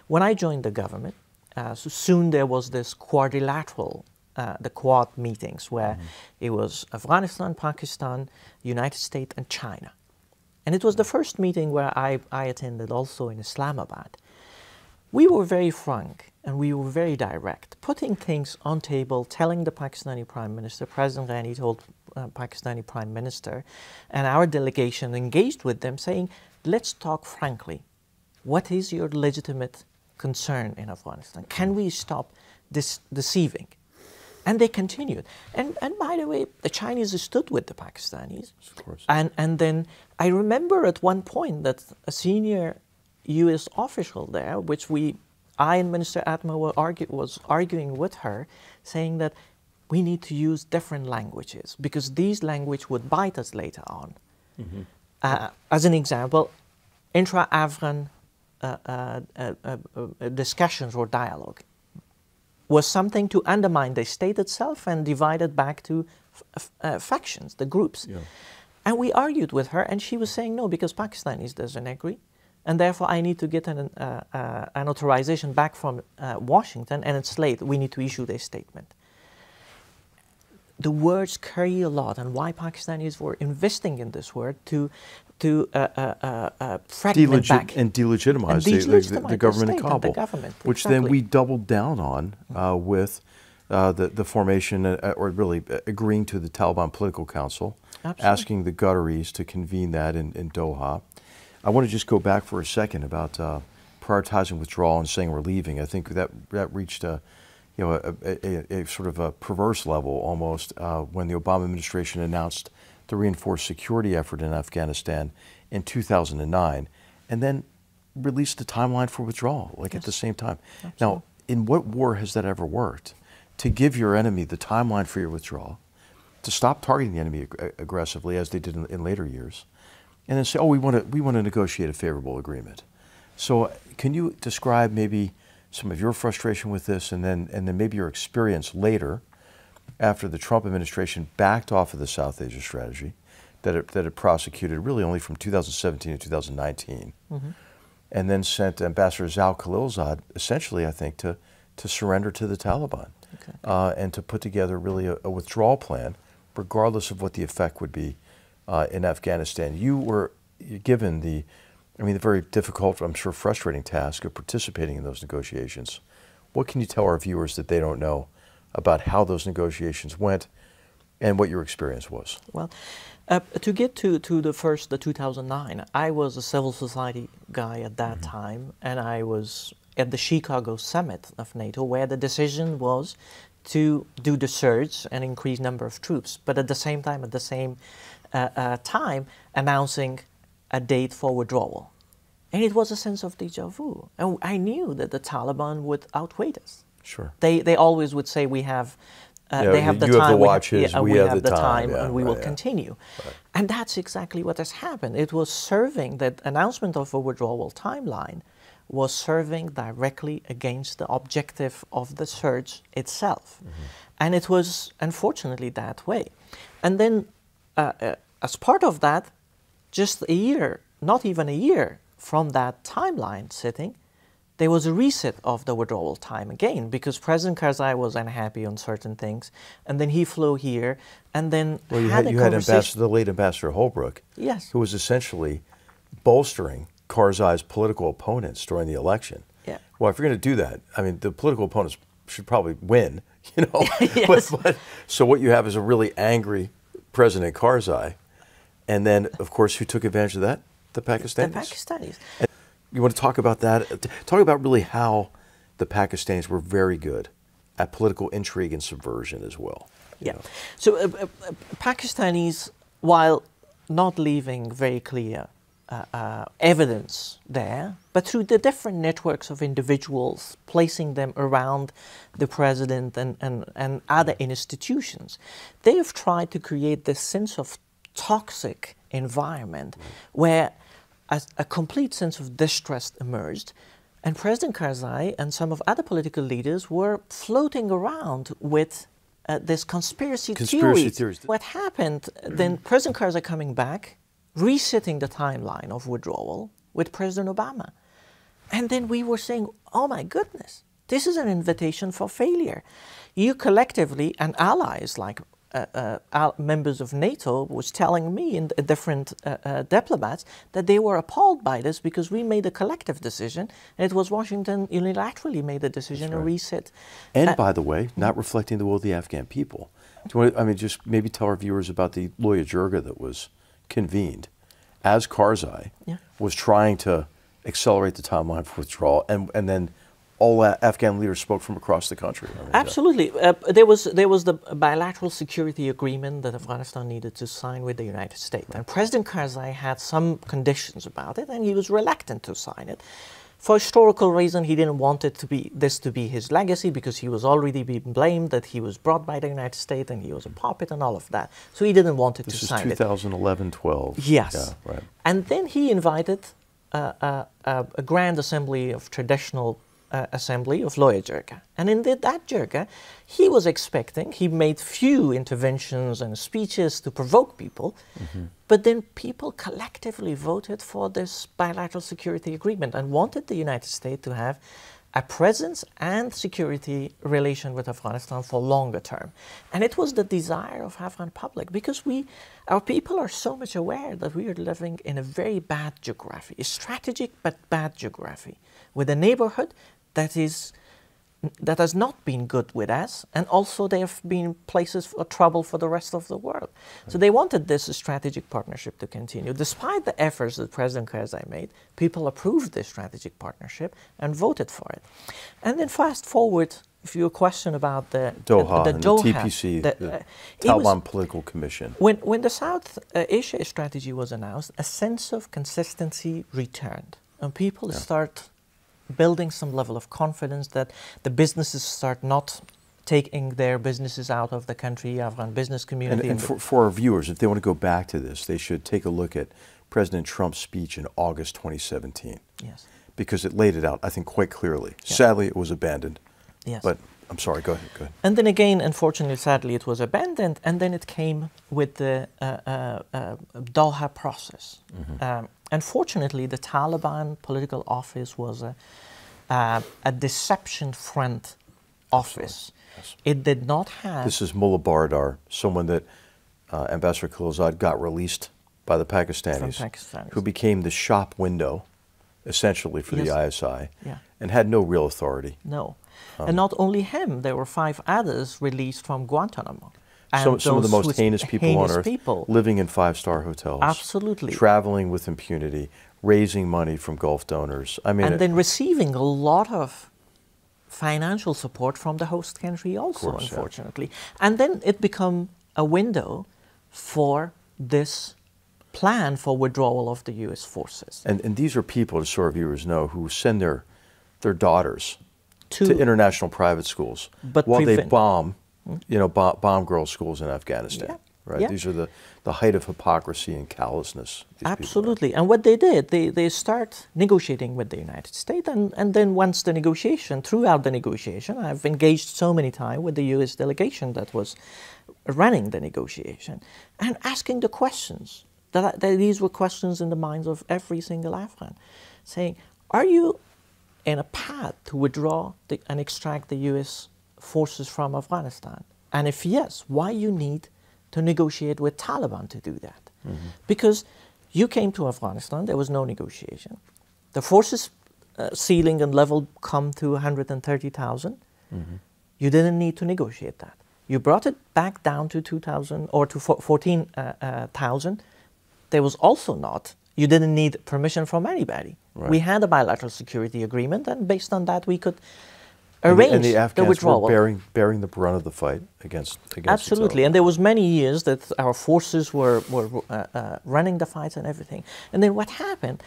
When I joined the government, so soon there was this quadrilateral the Quad meetings, where it was Afghanistan, Pakistan, United States, and China. And it was the first meeting where I attended also in Islamabad. We were very frank and we were very direct, putting things on table, telling the Pakistani Prime Minister, President Ghani told Pakistani Prime Minister, and our delegation engaged with them, saying, let's talk frankly. What is your legitimate concern in Afghanistan? Can we stop this deceiving? And they continued. And by the way, the Chinese stood with the Pakistanis. Of course. And then I remember at one point that a senior U.S. official there, which I and Minister Atma was arguing with her, saying that we need to use different languages because these languages would bite us later on. Mm-hmm. As an example, intra-Afghan discussions or dialogue was something to undermine the state itself and divide it back to factions, the groups. Yeah. And we argued with her, and she was saying no, because Pakistanis doesn't agree, and therefore I need to get an authorization back from Washington, and it's late. We need to issue this statement. The words carry a lot, and why Pakistanis were investing in this word to fragment back and delegitimize the government in Kabul, which then we doubled down on with the formation, or really agreeing to the Taliban Political Council, asking the Qataris to convene that in Doha. I want to just go back for a second about prioritizing withdrawal and saying we're leaving. I think that reached a sort of a perverse level almost when the Obama administration announced the reinforced security effort in Afghanistan in 2009, and then released the timeline for withdrawal, at the same time. Absolutely. Now, in what war has that ever worked? To give your enemy the timeline for your withdrawal, to stop targeting the enemy aggressively, as they did in later years, and then say, oh, we want to negotiate a favorable agreement. So can you describe maybe some of your frustration with this, and then maybe your experience later, after the Trump administration backed off of the South Asia strategy that it prosecuted really only from 2017 to 2019, mm-hmm. and then sent Ambassador Zal Khalilzad essentially, I think, to surrender to the Taliban, okay. And to put together really a withdrawal plan, regardless of what the effect would be in Afghanistan. You were given the very difficult, I'm sure frustrating task of participating in those negotiations. What can you tell our viewers that they don't know about how those negotiations went and what your experience was? Well, to get to the 2009, I was a civil society guy at that mm-hmm. time, and I was at the Chicago summit of NATO, where the decision was to do the surge and increase number of troops, but at the same time announcing a date for withdrawal. And it was a sense of déjà vu. And I knew that the Taliban would outweigh us. Sure. They always would say we have they have the time. You have the watches, we have the time, and we will continue. Right. And that's exactly what has happened. It was serving, that announcement of a withdrawal timeline was serving directly against the objective of the surge itself. Mm-hmm. And it was unfortunately that way. And then as part of that, just a year, not even a year from that timeline sitting, there was a reset of the withdrawal time again, because President Karzai was unhappy on certain things, and then he flew here, and then you had the late Ambassador Holbrooke, yes, who was essentially bolstering Karzai's political opponents during the election. Yeah. Well, if you're going to do that, the political opponents should probably win, Yes. but so what you have is a really angry President Karzai, and then, of course, who took advantage of that? The Pakistanis. The Pakistanis. And you want to talk about that? Talk about really how the Pakistanis were very good at political intrigue and subversion as well. Yeah. So Pakistanis, while not leaving very clear evidence there, but through the different networks of individuals, placing them around the president and other institutions, they have tried to create this sense of toxic environment where a complete sense of distrust emerged, and President Karzai and some of other political leaders were floating around with this conspiracy theories. What happened, then President Karzai coming back, resetting the timeline of withdrawal with President Obama. And then we were saying, oh my goodness, this is an invitation for failure. You collectively, and allies like members of NATO was telling me and different diplomats that they were appalled by this because we made a collective decision, and it was Washington unilaterally made the decision to reset. And by the way, not reflecting the will of the Afghan people. Do you want to, just maybe tell our viewers about the Loya Jirga that was convened as Karzai, Yeah. was trying to accelerate the timeline for withdrawal, and then all Afghan leaders spoke from across the country. I mean, Absolutely. There was the bilateral security agreement that Afghanistan needed to sign with the United States. And President Karzai had some conditions about it, and he was reluctant to sign it. For historical reason, he didn't want it to be this to be his legacy, because he was already being blamed that he was brought by the United States and he was a puppet and all of that. So he didn't want it to sign it. This is 2011-12. Yes. Yeah, right. And then he invited a grand assembly of traditional assembly of Loya Jirga. And in that Jirga, he was expecting, he made few interventions and speeches to provoke people, but then people collectively voted for this bilateral security agreement and wanted the United States to have a presence and security relation with Afghanistan for longer term. And it was the desire of Afghan public, because our people are so much aware that we are living in a very bad geography, a strategic but bad geography, with a neighborhood that has not been good with us, and also there have been places for trouble for the rest of the world. So they wanted this strategic partnership to continue. Despite the efforts that President Karzai made, people approved this strategic partnership and voted for it. And then fast forward, if you question about the Doha, the and Doha, the TPC, the Taliban Political Commission. When the South Asia strategy was announced, a sense of consistency returned, and people start building some level of confidence that the businesses start not taking their businesses out of the country, Afghan business community. And for our viewers, if they want to go back to this, they should take a look at President Trump's speech in August 2017. Yes. Because it laid it out, I think, quite clearly. Yeah. Sadly, it was abandoned. Yes. But I'm sorry, go ahead. And then again, unfortunately, sadly, it was abandoned, and then it came with the Doha process. Unfortunately, the Taliban political office was a deception front office. Yes. It did not have... This is Mullah Baradar, someone that Ambassador Khalilzad got released by the Pakistanis, who became the shop window, essentially, for the ISI, and had no real authority. No. And not only him, there were 5 others released from Guantanamo. Some of the most heinous people on earth, living in 5-star hotels. Absolutely. Traveling with impunity, raising money from Gulf donors. I mean, and then receiving a lot of financial support from the host country also, course, unfortunately. Yeah. And then it became a window for this plan for withdrawal of the U.S. forces. And these are people, as our viewers know, who send their daughters to international private schools while they bomb girls' schools in Afghanistan. Yeah. Right? Yeah. These are the height of hypocrisy and callousness. Absolutely. And what they did, they start negotiating with the United States, and then once the negotiation, throughout the negotiation, I've engaged so many times with the U.S. delegation that was running the negotiation, and asking the questions. That these were questions in the minds of every single Afghan, saying, are you in a path to withdraw and extract the U.S. forces from Afghanistan? And if yes, why you need to negotiate with Taliban to do that? Because you came to Afghanistan, there was no negotiation. The forces ceiling and level come to 130,000. You didn't need to negotiate that. You brought it back down to 2,000 or to 14,000. There was also not, you didn't need permission from anybody. Right. We had a bilateral security agreement, and based on that we could arrange the Afghans withdrawal. Were bearing the brunt of the fight against Absolutely, and there was many years that our forces were running the fights and everything. And then what happened?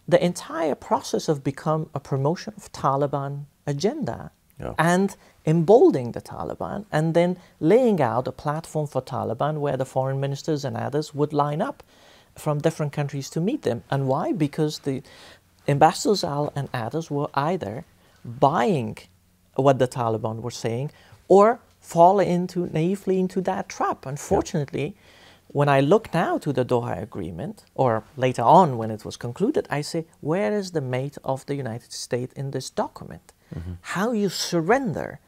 The entire process of become a promotion of Taliban agenda and emboldening the Taliban, and then laying out a platform for Taliban where the foreign ministers and others would line up from different countries to meet them. And why? Because the ambassadors and others were either buying what the Taliban were saying or fall naively into that trap. Unfortunately, when I look now to the Doha Agreement, or later on when it was concluded, I say, where is the mate of the United States in this document? How you surrender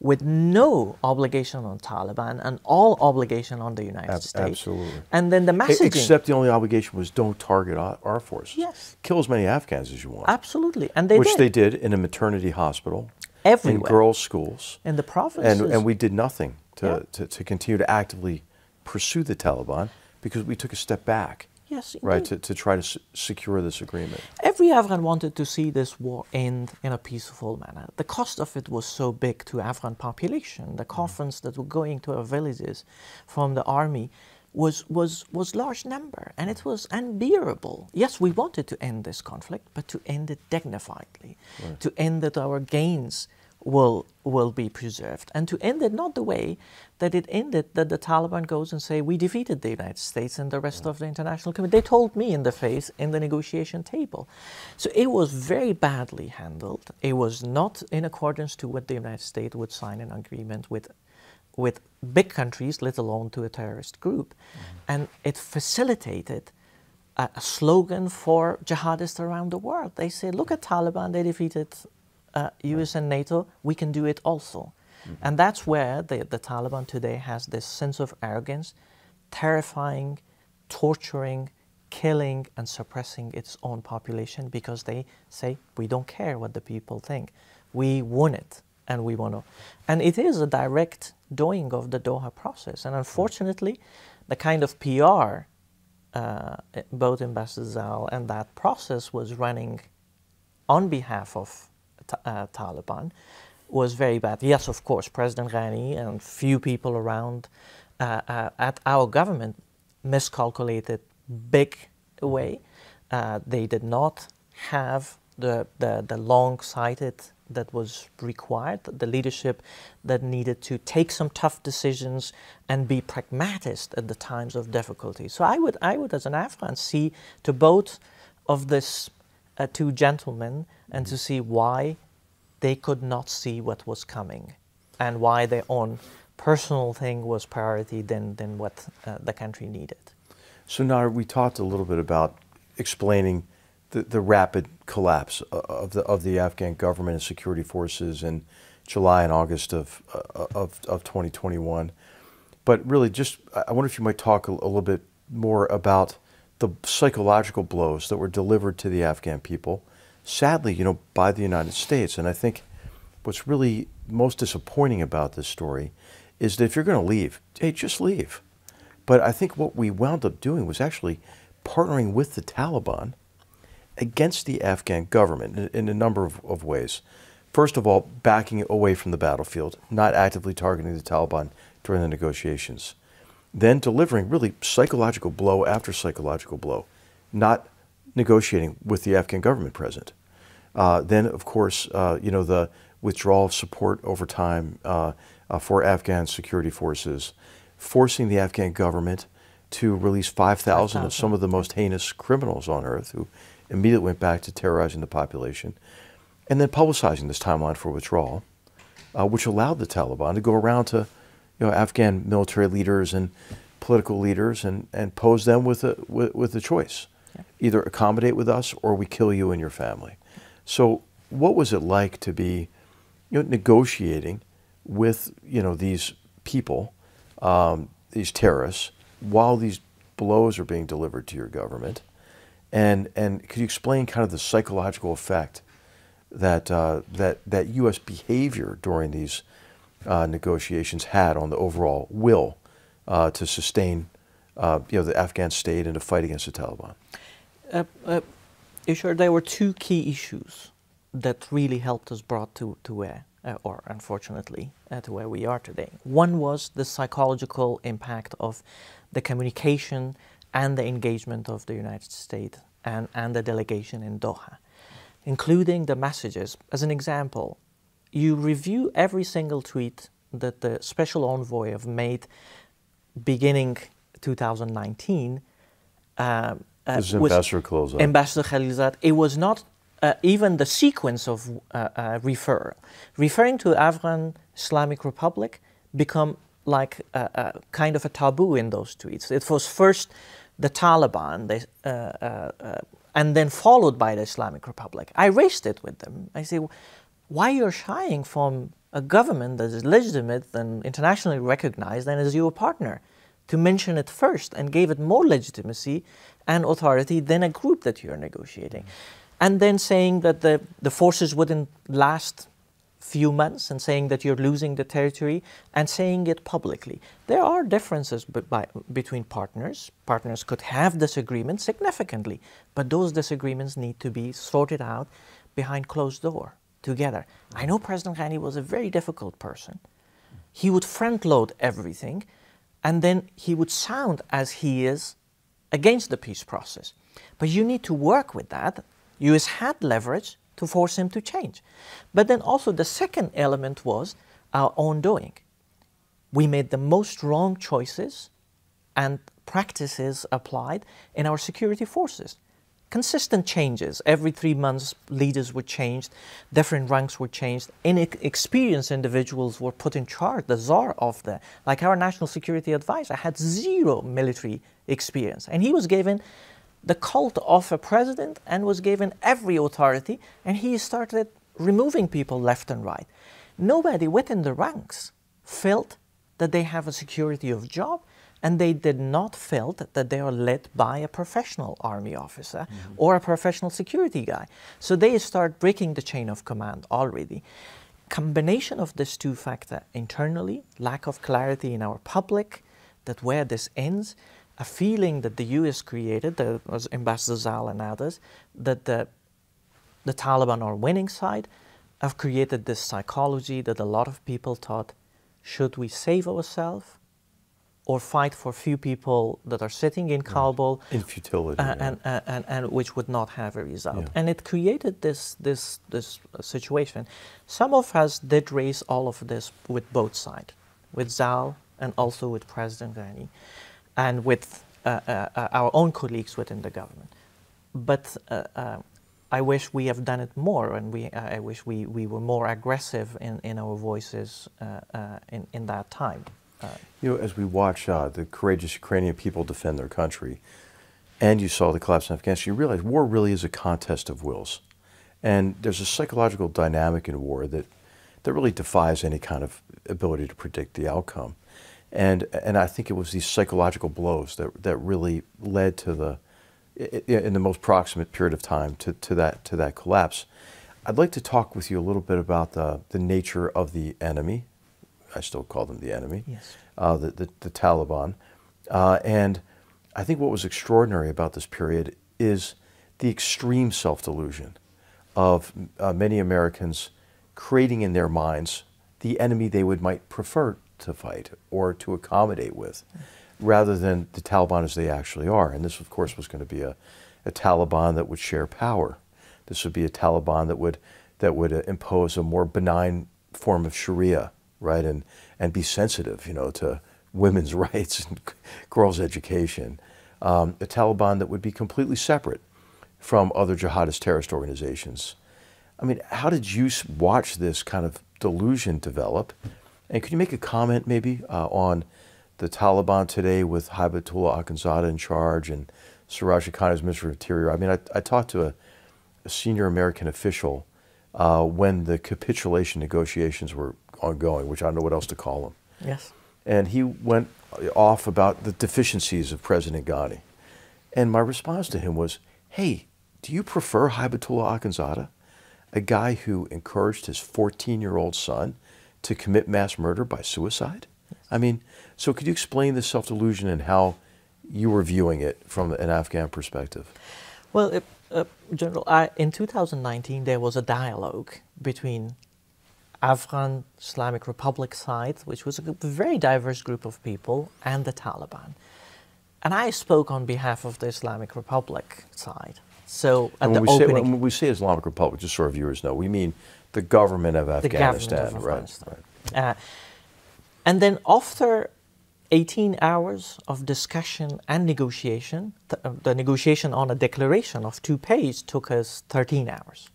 with no obligation on Taliban and all obligation on the United States. Absolutely. And then the messaging... Except the only obligation was don't target our forces. Yes. Kill as many Afghans as you want. Absolutely. And they Which they did in a maternity hospital. Everywhere. In girls' schools. In the provinces. And we did nothing to continue to actively pursue the Taliban because we took a step back. Yes, right, to try to secure this agreement. Every Afghan wanted to see this war end in a peaceful manner. The cost of it was so big to Afghan population. The coffins that were going to our villages from the army was large number, and it was unbearable. Yes, we wanted to end this conflict, but to end it dignifiedly, right. To end that our gains will be preserved, and to end it not the way that it ended, that the Taliban goes and say, we defeated the United States and the rest of the international community. They told me in the face in the negotiation table. So it was very badly handled. It was not in accordance to what the United States would sign an agreement with big countries, let alone to a terrorist group. And it facilitated a slogan for jihadists around the world. They say, look at Taliban, they defeated US and NATO, we can do it also. And that's where the Taliban today has this sense of arrogance, terrifying, torturing, killing and suppressing its own population, because they say, we don't care what the people think. We won it and we want to. And it is a direct doing of the Doha process. And unfortunately, the kind of PR both Ambassador Zal and that process was running on behalf of Taliban was very bad. Yes, of course, President Ghani and few people around at our government miscalculated big way. They did not have the long-sighted that was required, the leadership that needed to take some tough decisions and be pragmatist at the times of difficulty. So I would as an Afghan see to both of this two gentlemen and to see why they could not see what was coming and why their own personal thing was priority than what the country needed. So now we talked a little bit about explaining the rapid collapse of the Afghan government and security forces in July and August of 2021. But really, just I wonder if you might talk a little bit more about the psychological blows that were delivered to the Afghan people, sadly, by the United States. And I think what's really most disappointing about this story is that if you're going to leave, hey, just leave. But I think what we wound up doing was actually partnering with the Taliban against the Afghan government in a number of ways. First of all, backing away from the battlefield, not actively targeting the Taliban during the negotiations. Then delivering really psychological blow after psychological blow, not negotiating with the Afghan government present. Then, of course, the withdrawal of support over time for Afghan security forces, forcing the Afghan government to release 5,000 of some of the most heinous criminals on earth who immediately went back to terrorizing the population, and then publicizing this timeline for withdrawal, which allowed the Taliban to go around to Afghan military leaders and political leaders and pose them with a choice. Yeah. Either accommodate with us or we kill you and your family. So what was it like to be negotiating with these people, these terrorists, while these blows are being delivered to your government? And could you explain kind of the psychological effect that that U.S. behavior during these negotiations had on the overall will to sustain the Afghan state and to fight against the Taliban? Sure, there were two key issues that really helped us brought to where, or unfortunately, to where we are today. One was the psychological impact of the communication and the engagement of the United States and the delegation in Doha, including the messages. As an example, you review every single tweet that the special envoy have made beginning 2019. This is Ambassador Khalilzad. Ambassador Khalilzad. It was not even the sequence of referring to Afghan Islamic Republic become like a kind of a taboo in those tweets. It was first the Taliban, and then followed by the Islamic Republic. I raised it with them. I say, why you're shying from a government that is legitimate and internationally recognized and is your partner, to mention it first and gave it more legitimacy and authority than a group that you're negotiating. And then saying that the forces wouldn't last few months and saying that you're losing the territory and saying it publicly. There are differences between partners. Partners could have disagreements significantly, but those disagreements need to be sorted out behind closed door together. I know President Ghani was a very difficult person. He would front load everything, and then he would sound as he is against the peace process. But you need to work with that. US had leverage to force him to change. But then also the second element was our own doing. We made the most wrong choices and practices applied in our security forces. Consistent changes. Every 3 months, leaders were changed, different ranks were changed. Inexperienced individuals were put in charge. The czar of like our national security advisor had 0 military experience. And he was given the cult of a president and was given every authority, and he started removing people left and right. Nobody within the ranks felt that they have a security of job, and they did not felt that they are led by a professional army officer or a professional security guy. So they start breaking the chain of command already. Combination of these two factors internally, lack of clarity in our public, that where this ends, a feeling that the US created, that was Ambassador Zal and others, that the Taliban are winning side, have created this psychology that a lot of people thought, should we save ourselves or fight for few people that are sitting in Kabul? In futility. And which would not have a result. Yeah. And it created this situation. Some of us did raise all of this with both sides, with Zal and also with President Ghani, and with our own colleagues within the government. But I wish we have done it more, and I wish we were more aggressive in our voices in that time. As we watch the courageous Ukrainian people defend their country, and you saw the collapse in Afghanistan, you realize war really is a contest of wills. And there's a psychological dynamic in war that really defies any kind of ability to predict the outcome. And I think it was these psychological blows that really led to in the most proximate period of time to that collapse. I'd like to talk with you a little bit about the nature of the enemy. I still call them the enemy. Yes. The Taliban. And I think what was extraordinary about this period is the extreme self-delusion of many Americans creating in their minds the enemy they might prefer to fight or to accommodate with, rather than the Taliban as they actually are. And this, of course, was going to be a Taliban that would share power. This would be a Taliban that would impose a more benign form of Sharia, right, and be sensitive, to women's rights and girls' education. A Taliban that would be completely separate from other jihadist terrorist organizations. I mean, how did you watch this kind of delusion develop? And could you make a comment maybe on the Taliban today with Hibatullah Akhundzada in charge and Siraj Khan as Minister of Interior? I mean, I talked to a senior American official when the capitulation negotiations were ongoing, which I don't know what else to call them. Yes. And he went off about the deficiencies of President Ghani. And my response to him was, hey, do you prefer Hibatullah Akhundzada, a guy who encouraged his 14-year-old son to commit mass murder by suicide? Yes. I mean, so could you explain the self-delusion and how you were viewing it from an Afghan perspective? Well, General, in 2019 there was a dialogue between Afghan Islamic Republic side, which was a very diverse group of people, and the Taliban. And I spoke on behalf of the Islamic Republic side. So at the opening, when we say Islamic Republic, just so our viewers know, we mean the government of Afghanistan, right? And then after 18 hours of discussion and negotiation, the negotiation on a declaration of 2 pages took us 13 hours.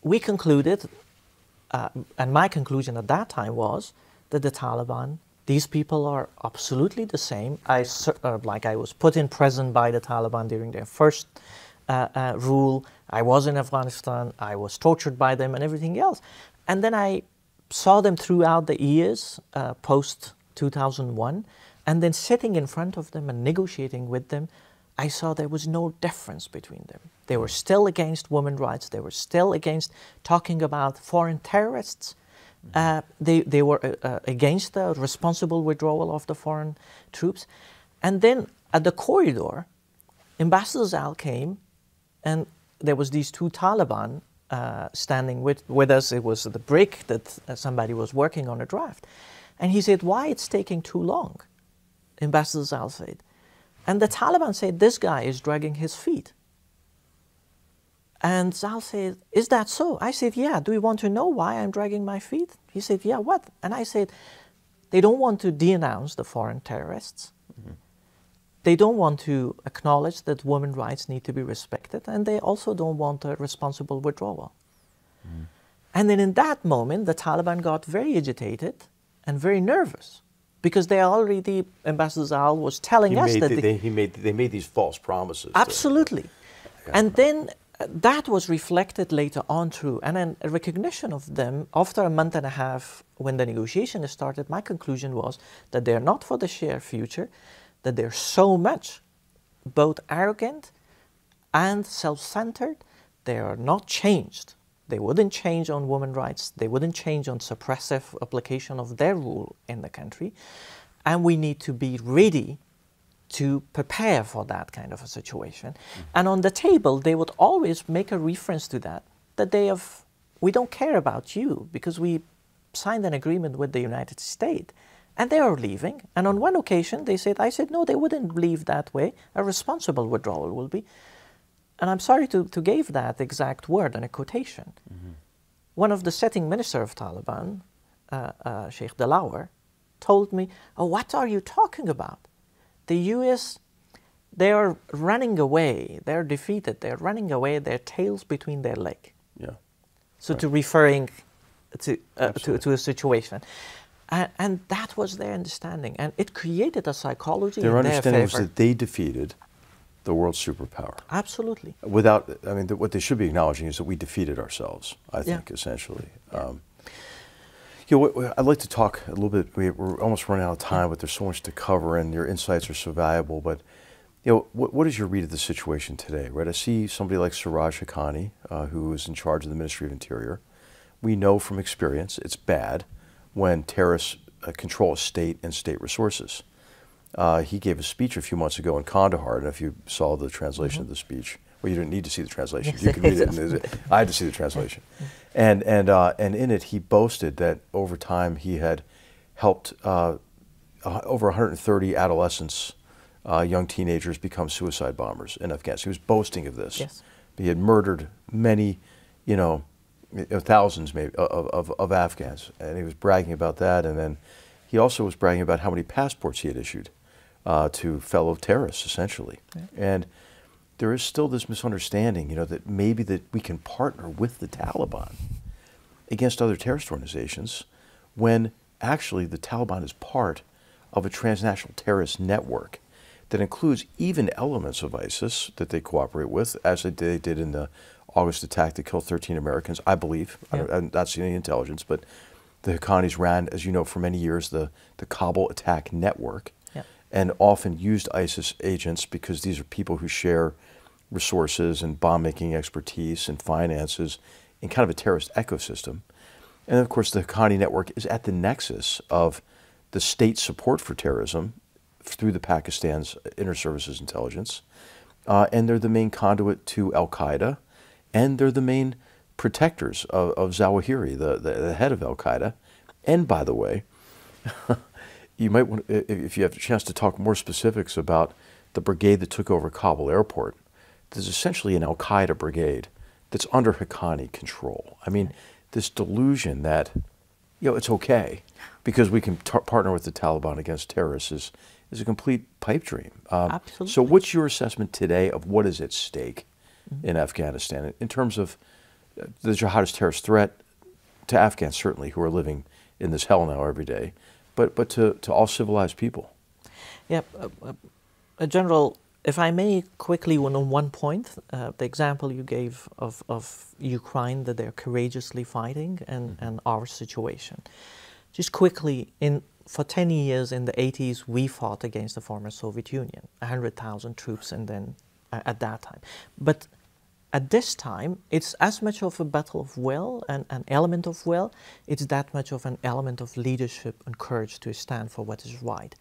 We concluded, and my conclusion at that time was that the Taliban, these people are absolutely the same. Like I was put in prison by the Taliban during their first rule. I was in Afghanistan. I was tortured by them and everything else. And then I saw them throughout the years post 2001, and then sitting in front of them and negotiating with them, I saw there was no difference between them. They were still against women's rights. They were still against talking about foreign terrorists. They were against the responsible withdrawal of the foreign troops. And then at the corridor, Ambassador Zal came, and there was these two Taliban standing with us. It was the break that somebody was working on a draft. And he said, why it's taking too long? Ambassador Zal said. And the Taliban said, this guy is dragging his feet. And Zal said, is that so? I said, yeah. Do you want to know why I'm dragging my feet? He said, yeah, what? And I said, they don't want to denounce the foreign terrorists. Mm-hmm. They don't want to acknowledge that women's rights need to be respected, and they also don't want a responsible withdrawal. Mm-hmm. And then in that moment, the Taliban got very agitated and very nervous, because they already, Ambassador Zal was telling us that they made these false promises. Absolutely. And then that was reflected later on through, and then a recognition of them after a month and a half when the negotiation started. My conclusion was that they're not for the shared future, that they're so much both arrogant and self-centered. They are not changed. They wouldn't change on women's rights. They wouldn't change on suppressive application of their rule in the country. And we need to be ready to prepare for that kind of a situation. Mm-hmm. And on the table, they would always make a reference to that we don't care about you because we signed an agreement with the United States. And they are leaving. And on one occasion, I said, no, they wouldn't leave that way. A responsible withdrawal will be. And I'm sorry to give that exact word and a quotation. Mm-hmm. One of the sitting minister of Taliban, Sheikh Dalawar, told me, oh, what are you talking about? The U.S., they are running away. They're defeated. They're running away, their tails between their legs. Yeah. So right. To referring to a situation. And that was their understanding. And it created a psychology in their favor. Their understanding was that they defeated the world superpower. Absolutely. Without, I mean, what they should be acknowledging is that we defeated ourselves, I think, essentially. Yeah. I'd like to talk a little bit, we're almost running out of time, but there's so much to cover and your insights are so valuable, but what is your read of the situation today, right? I see somebody like Siraj Haqqani, who is in charge of the Ministry of Interior. We know from experience it's bad when terrorists control state and state resources. He gave a speech a few months ago in Kandahar, and if you saw the translation of the speech, well, you didn't need to see the translation. Yes, you could read it. I had to see the translation. And in it, he boasted that over time he had helped over 130 adolescents, young teenagers, become suicide bombers in Afghanistan. He was boasting of this. Yes. He had murdered many, thousands maybe of Afghans, and he was bragging about that. And then he also was bragging about how many passports he had issued to fellow terrorists, essentially. Yeah. And there is still this misunderstanding, that maybe that we can partner with the Taliban against other terrorist organizations when actually the Taliban is part of a transnational terrorist network that includes even elements of ISIS that they cooperate with, as they did in the August attack that killed 13 Americans, I believe. Yeah. I've not seen any intelligence, but the Haqqanis ran, as you know, for many years, the Kabul attack network, yeah, and often used ISIS agents because these are people who share resources and bomb-making expertise and finances in kind of a terrorist ecosystem. And of course, the Haqqani network is at the nexus of the state support for terrorism through the Pakistan's inter-services intelligence. And they're the main conduit to al-Qaeda, and they're the main protectors of Zawahiri, the head of al-Qaeda. And by the way, you might want, if you have a chance to talk more specifics about the brigade that took over Kabul airport, there's essentially an al-Qaeda brigade that's under Haqqani control. I mean, this delusion that, it's okay because we can partner with the Taliban against terrorists is a complete pipe dream. Absolutely. So what's your assessment today of what is at stake in Afghanistan in terms of the jihadist terrorist threat to Afghans, certainly, who are living in this hell now every day, but to all civilized people? Yeah, General, if I may quickly, on one point, the example you gave of Ukraine, that they're courageously fighting, and our situation. Just quickly, in for 10 years in the 80s, we fought against the former Soviet Union, 100,000 troops and then at that time. But at this time, it's as much of a battle of will and an element of will, it's that much of an element of leadership and courage to stand for what is right.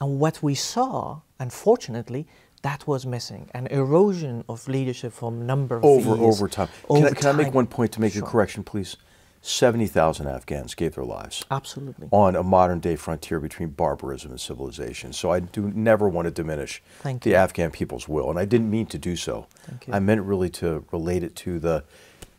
And what we saw, unfortunately, that was missing, an erosion of leadership for a number of years. Over time. Can I make one point to make a correction, please? 70,000 Afghans gave their lives. Absolutely. On a modern-day frontier between barbarism and civilization. So I do never want to diminish the Afghan people's will, and I didn't mean to do so. I meant really to relate it to the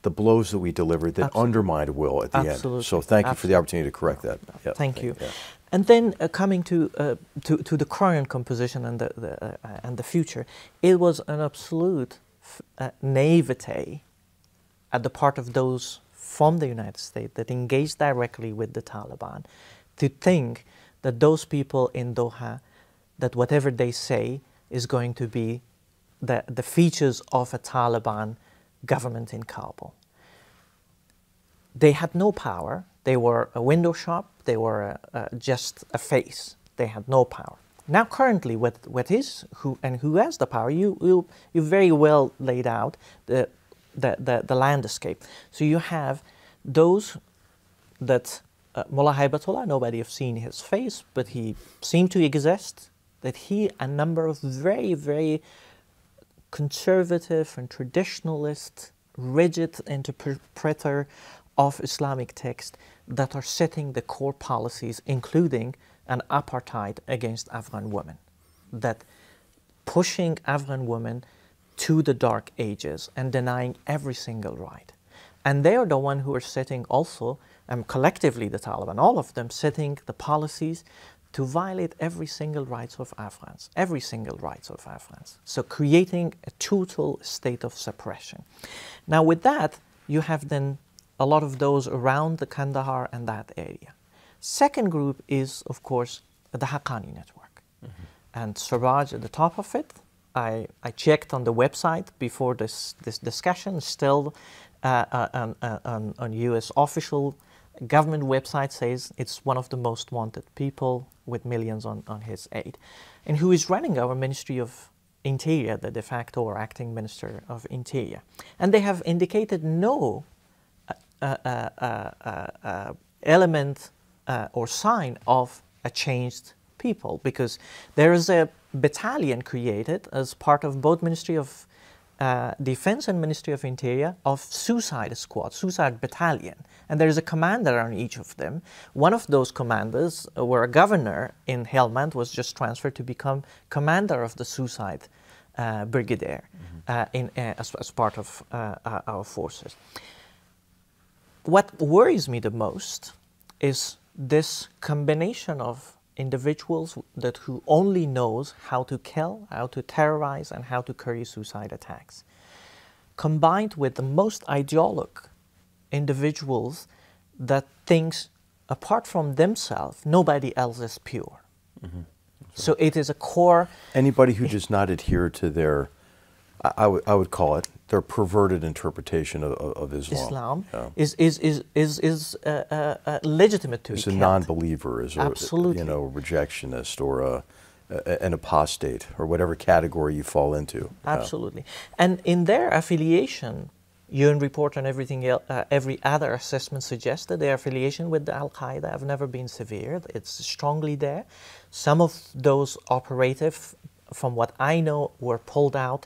blows that we delivered that undermined will at the end. So thank you for the opportunity to correct that. Yeah, thank you. Yeah. And then coming to the current composition and the future, it was an absolute naivete at the part of those from the United States that engaged directly with the Taliban to think that those people in Doha, that whatever they say is going to be the features of a Taliban government in Kabul. They had no power. They were a window shop. They were just a face. They had no power. Now, currently, who has the power? You very well laid out the landscape. So you have those that Mullah Haibatullah, nobody has seen his face, but he seemed to exist, that he, a number of very, very conservative and traditionalist, rigid interpreter of Islamic text that are setting the core policies, including an apartheid against Afghan women, that pushing Afghan women to the dark ages and denying every single right. And they are the one who are setting also, collectively the Taliban, all of them setting the policies to violate every single rights of Afghans, every single rights of Afghans. So creating a total state of suppression. Now with that, you have then a lot of those around the Kandahar and that area. Second group is, of course, the Haqqani network. And Siraj at the top of it. I checked on the website before this discussion, still on US official government website says it's one of the most wanted people with millions on his aid. And who is running our Ministry of Interior, the de facto or acting Minister of Interior. And they have indicated no element or sign of a changed people, because there is a battalion created as part of both Ministry of Defense and Ministry of Interior of suicide squad, suicide battalion. And there is a commander on each of them. One of those commanders, where a governor in Helmand was just transferred to become commander of the suicide brigade as part of our forces. What worries me the most is this combination of individuals who only knows how to kill, how to terrorize, and how to carry suicide attacks, combined with the most ideologue individuals that thinks, apart from themselves, nobody else is pure. So it is a core... Anybody who does not adhere to their, I would call it, their perverted interpretation of Islam. Is legitimate to be killed. Is a non-believer, is a rejectionist or an apostate, or whatever category you fall into. Absolutely. And in their affiliation, UN report and everything else, every other assessment suggested their affiliation with the Al-Qaeda have never been severe. It's strongly there. Some of those operative, from what I know, were pulled out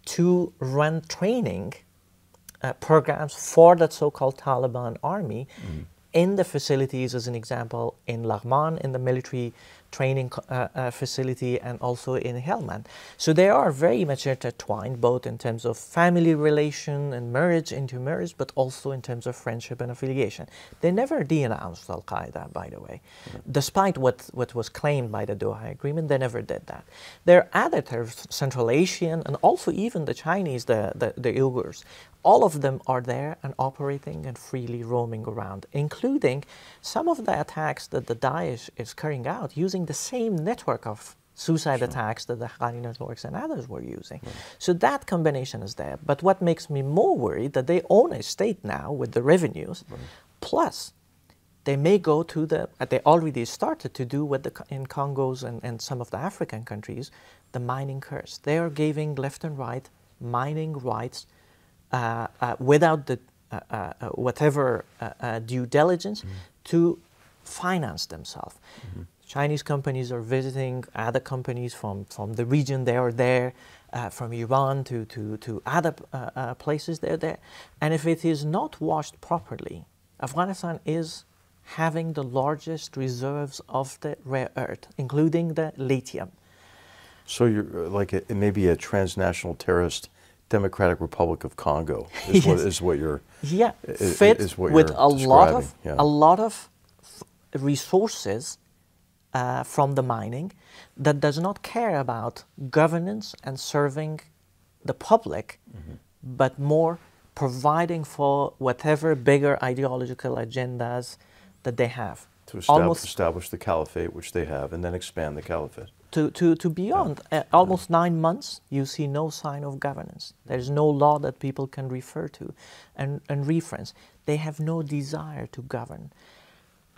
to run training programs for that so-called Taliban army in the facilities, as an example, in Laghman, in the military training facility, and also in Helmand. So they are very much intertwined, both in terms of family relation and marriage, intermarriage, but also in terms of friendship and affiliation. They never denounced Al-Qaeda, by the way. Despite what was claimed by the Doha Agreement, they never did that. There are other Central Asian and also even the Chinese, the Uyghurs. All of them are there and operating and freely roaming around, including some of the attacks that the Daesh is carrying out using the same network of suicide attacks that the Haqqani networks and others were using. So that combination is there. But what makes me more worried that they own a state now with the revenues, plus they may go to they already started to do with in Congos and some of the African countries, the mining curse. They are giving left and right mining rights without the whatever due diligence to finance themselves. Chinese companies are visiting other companies from the region. They are there, from Iran to other places. They're there. And if it is not washed properly, Afghanistan is having the largest reserves of the rare earth, including the lithium. So you're like maybe a transnational terrorist Democratic Republic of Congo is, Yes. is what you're Fit is what with you're a lot of describing, yeah. a lot of resources from the mining that does not care about governance and serving the public, but more providing for whatever bigger ideological agendas that they have. To Almost establish the caliphate, which they have, and then expand the caliphate. to beyond almost 9 months, you see no sign of governance. There's no law that people can refer to and reference. They have no desire to govern.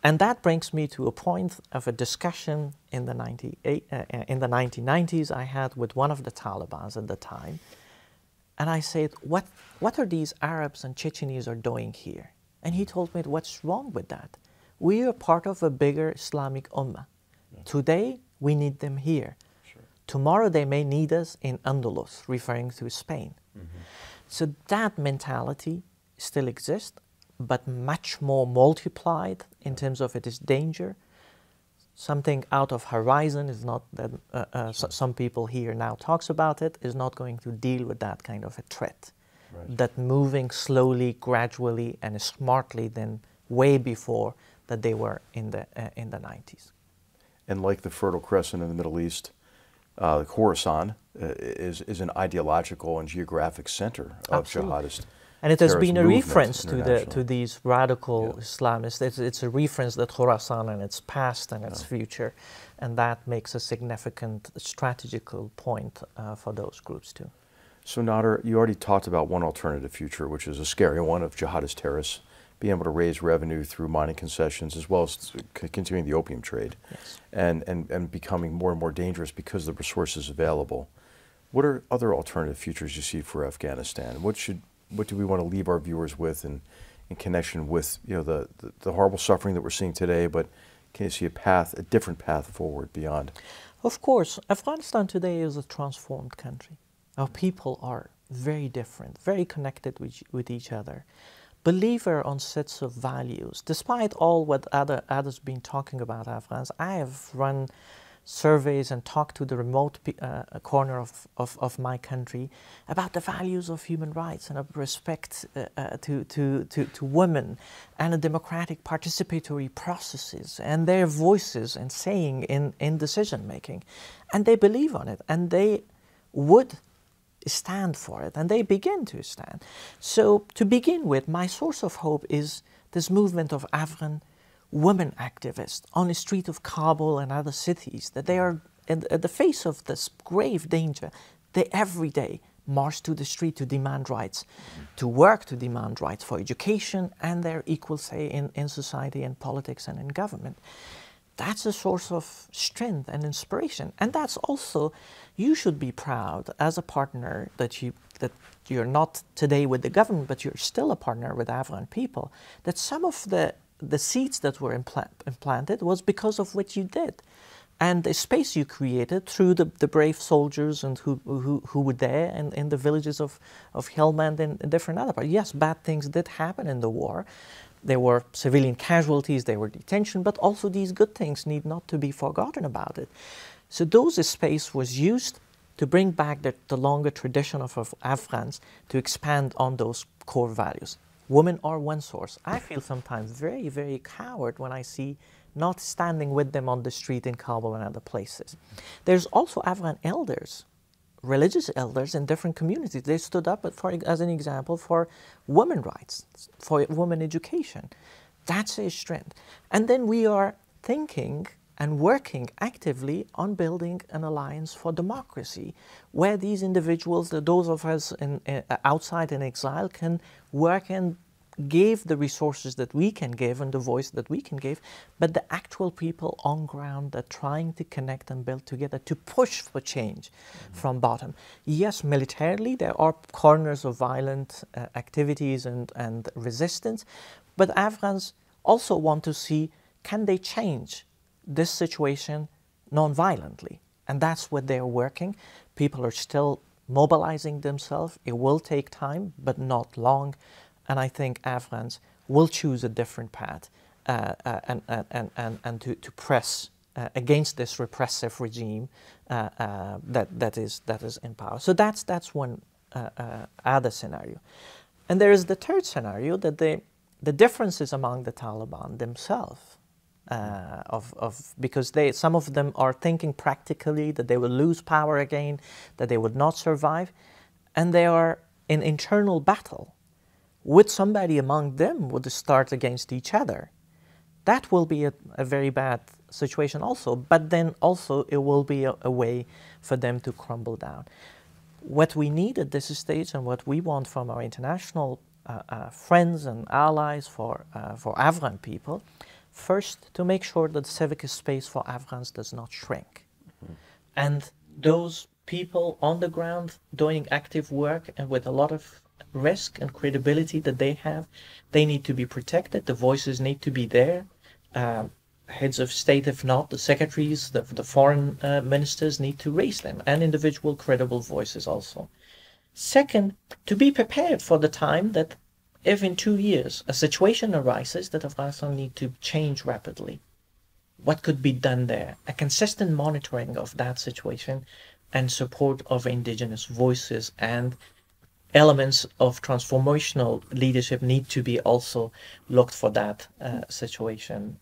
And that brings me to a point of a discussion in the 1990s I had with one of the Taliban at the time. And I said, what are these Arabs and Chechenis are doing here? And he told me, what's wrong with that? We are part of a bigger Islamic ummah. Today, we need them here. Sure. Tomorrow, they may need us in Andalus, referring to Spain. So that mentality still exists, but much more multiplied in terms of it is danger. Something out of horizon is not that some people here now talks about it, is not going to deal with that kind of a threat. Right. That moving slowly, gradually, and smartly than way before that they were in the 90s. And like the Fertile Crescent in the Middle East, Khorasan is an ideological and geographic center of Absolutely. jihadist. And it has terrorist been a movement reference to internationally. these radical Islamists. It's a reference that Khorasan and its past and its future, and that makes a significant strategical point for those groups too. So Nader, you already talked about one alternative future, which is a scary one of jihadist terrorists being able to raise revenue through mining concessions as well as continuing the opium trade, Yes. and becoming more and more dangerous because of the resources available. What are other alternative futures you see for Afghanistan? What do we want to leave our viewers with in connection with the horrible suffering that we're seeing today, but can you see a different path forward beyond? Of course, Afghanistan today is a transformed country. Our people are very different, very connected with each other. Believer on sets of values. Despite all what others been talking about Afghans, I have run surveys and talked to the remote corner of my country about the values of human rights and of respect to women and a democratic participatory processes and their voices and saying in decision making. And they believe on it and they would stand for it and they begin to stand. So to begin with, my source of hope is this movement of Afghan women activists on the street of Kabul and other cities, that they are at the face of this grave danger. They every day march to the street to demand rights, to work to demand rights for education and their equal say in society and politics and in government. That's a source of strength and inspiration. And that's also, you should be proud as a partner that you're not today with the government, but you're still a partner with Afghan people, that some of the seeds that were implanted was because of what you did. And the space you created through the brave soldiers and who were there in the villages of Helmand and different other parts. Yes, bad things did happen in the war. There were civilian casualties, there were detention, but also these good things need not to be forgotten about it. So those space was used to bring back the longer tradition of Afghans to expand on those core values. Women are one source. I feel sometimes very, very coward when I see not standing with them on the street in Kabul and other places. There's also Afghan elders, religious elders in different communities. They stood up, as an example, for women rights, for women education. That's a strength. And then we are thinking and working actively on building an alliance for democracy, where these individuals, those of us outside in exile, can work and give the resources that we can give and the voice that we can give, but the actual people on ground that are trying to connect and build together to push for change from bottom. Yes, militarily there are corners of violent activities and resistance, but Afghans also want to see, can they change this situation non-violently? And that's what they're working. People are still mobilizing themselves. It will take time, but not long. And I think Afghans will choose a different path and to press against this repressive regime that is in power. So that's one other scenario. And there is the third scenario, that the differences among the Taliban themselves, because some of them are thinking practically that they will lose power again, that they would not survive, and they are in internal battle with somebody among them would start against each other. That will be a very bad situation also, but then also it will be a way for them to crumble down. What we need at this stage and what we want from our international friends and allies for Afghan people, first, to make sure that civic space for Afghans does not shrink. And those people on the ground doing active work and with a lot of risk and credibility that they have, they need to be protected. The voices need to be there. Heads of state, if not, the secretaries, the foreign ministers need to raise them, and individual credible voices also. Second, to be prepared for the time that if in 2 years a situation arises that Afghanistan needs to change rapidly, what could be done there? A consistent monitoring of that situation and support of indigenous voices and elements of transformational leadership need to be also looked for that situation,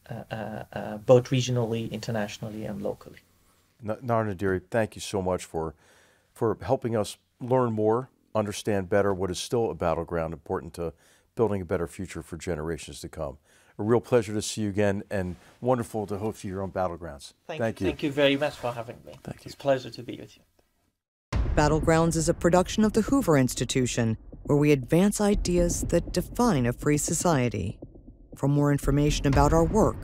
both regionally, internationally, and locally. Nader Nadery, thank you so much for helping us learn more, understand better what is still a battleground, important to building a better future for generations to come. A real pleasure to see you again, and wonderful to host you here on Battlegrounds. Thank you. Thank you very much for having me. Thank you. It's a pleasure to be with you. Battlegrounds is a production of the Hoover Institution, where we advance ideas that define a free society. For more information about our work,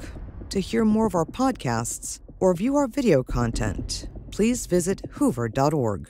to hear more of our podcasts, or view our video content, please visit hoover.org.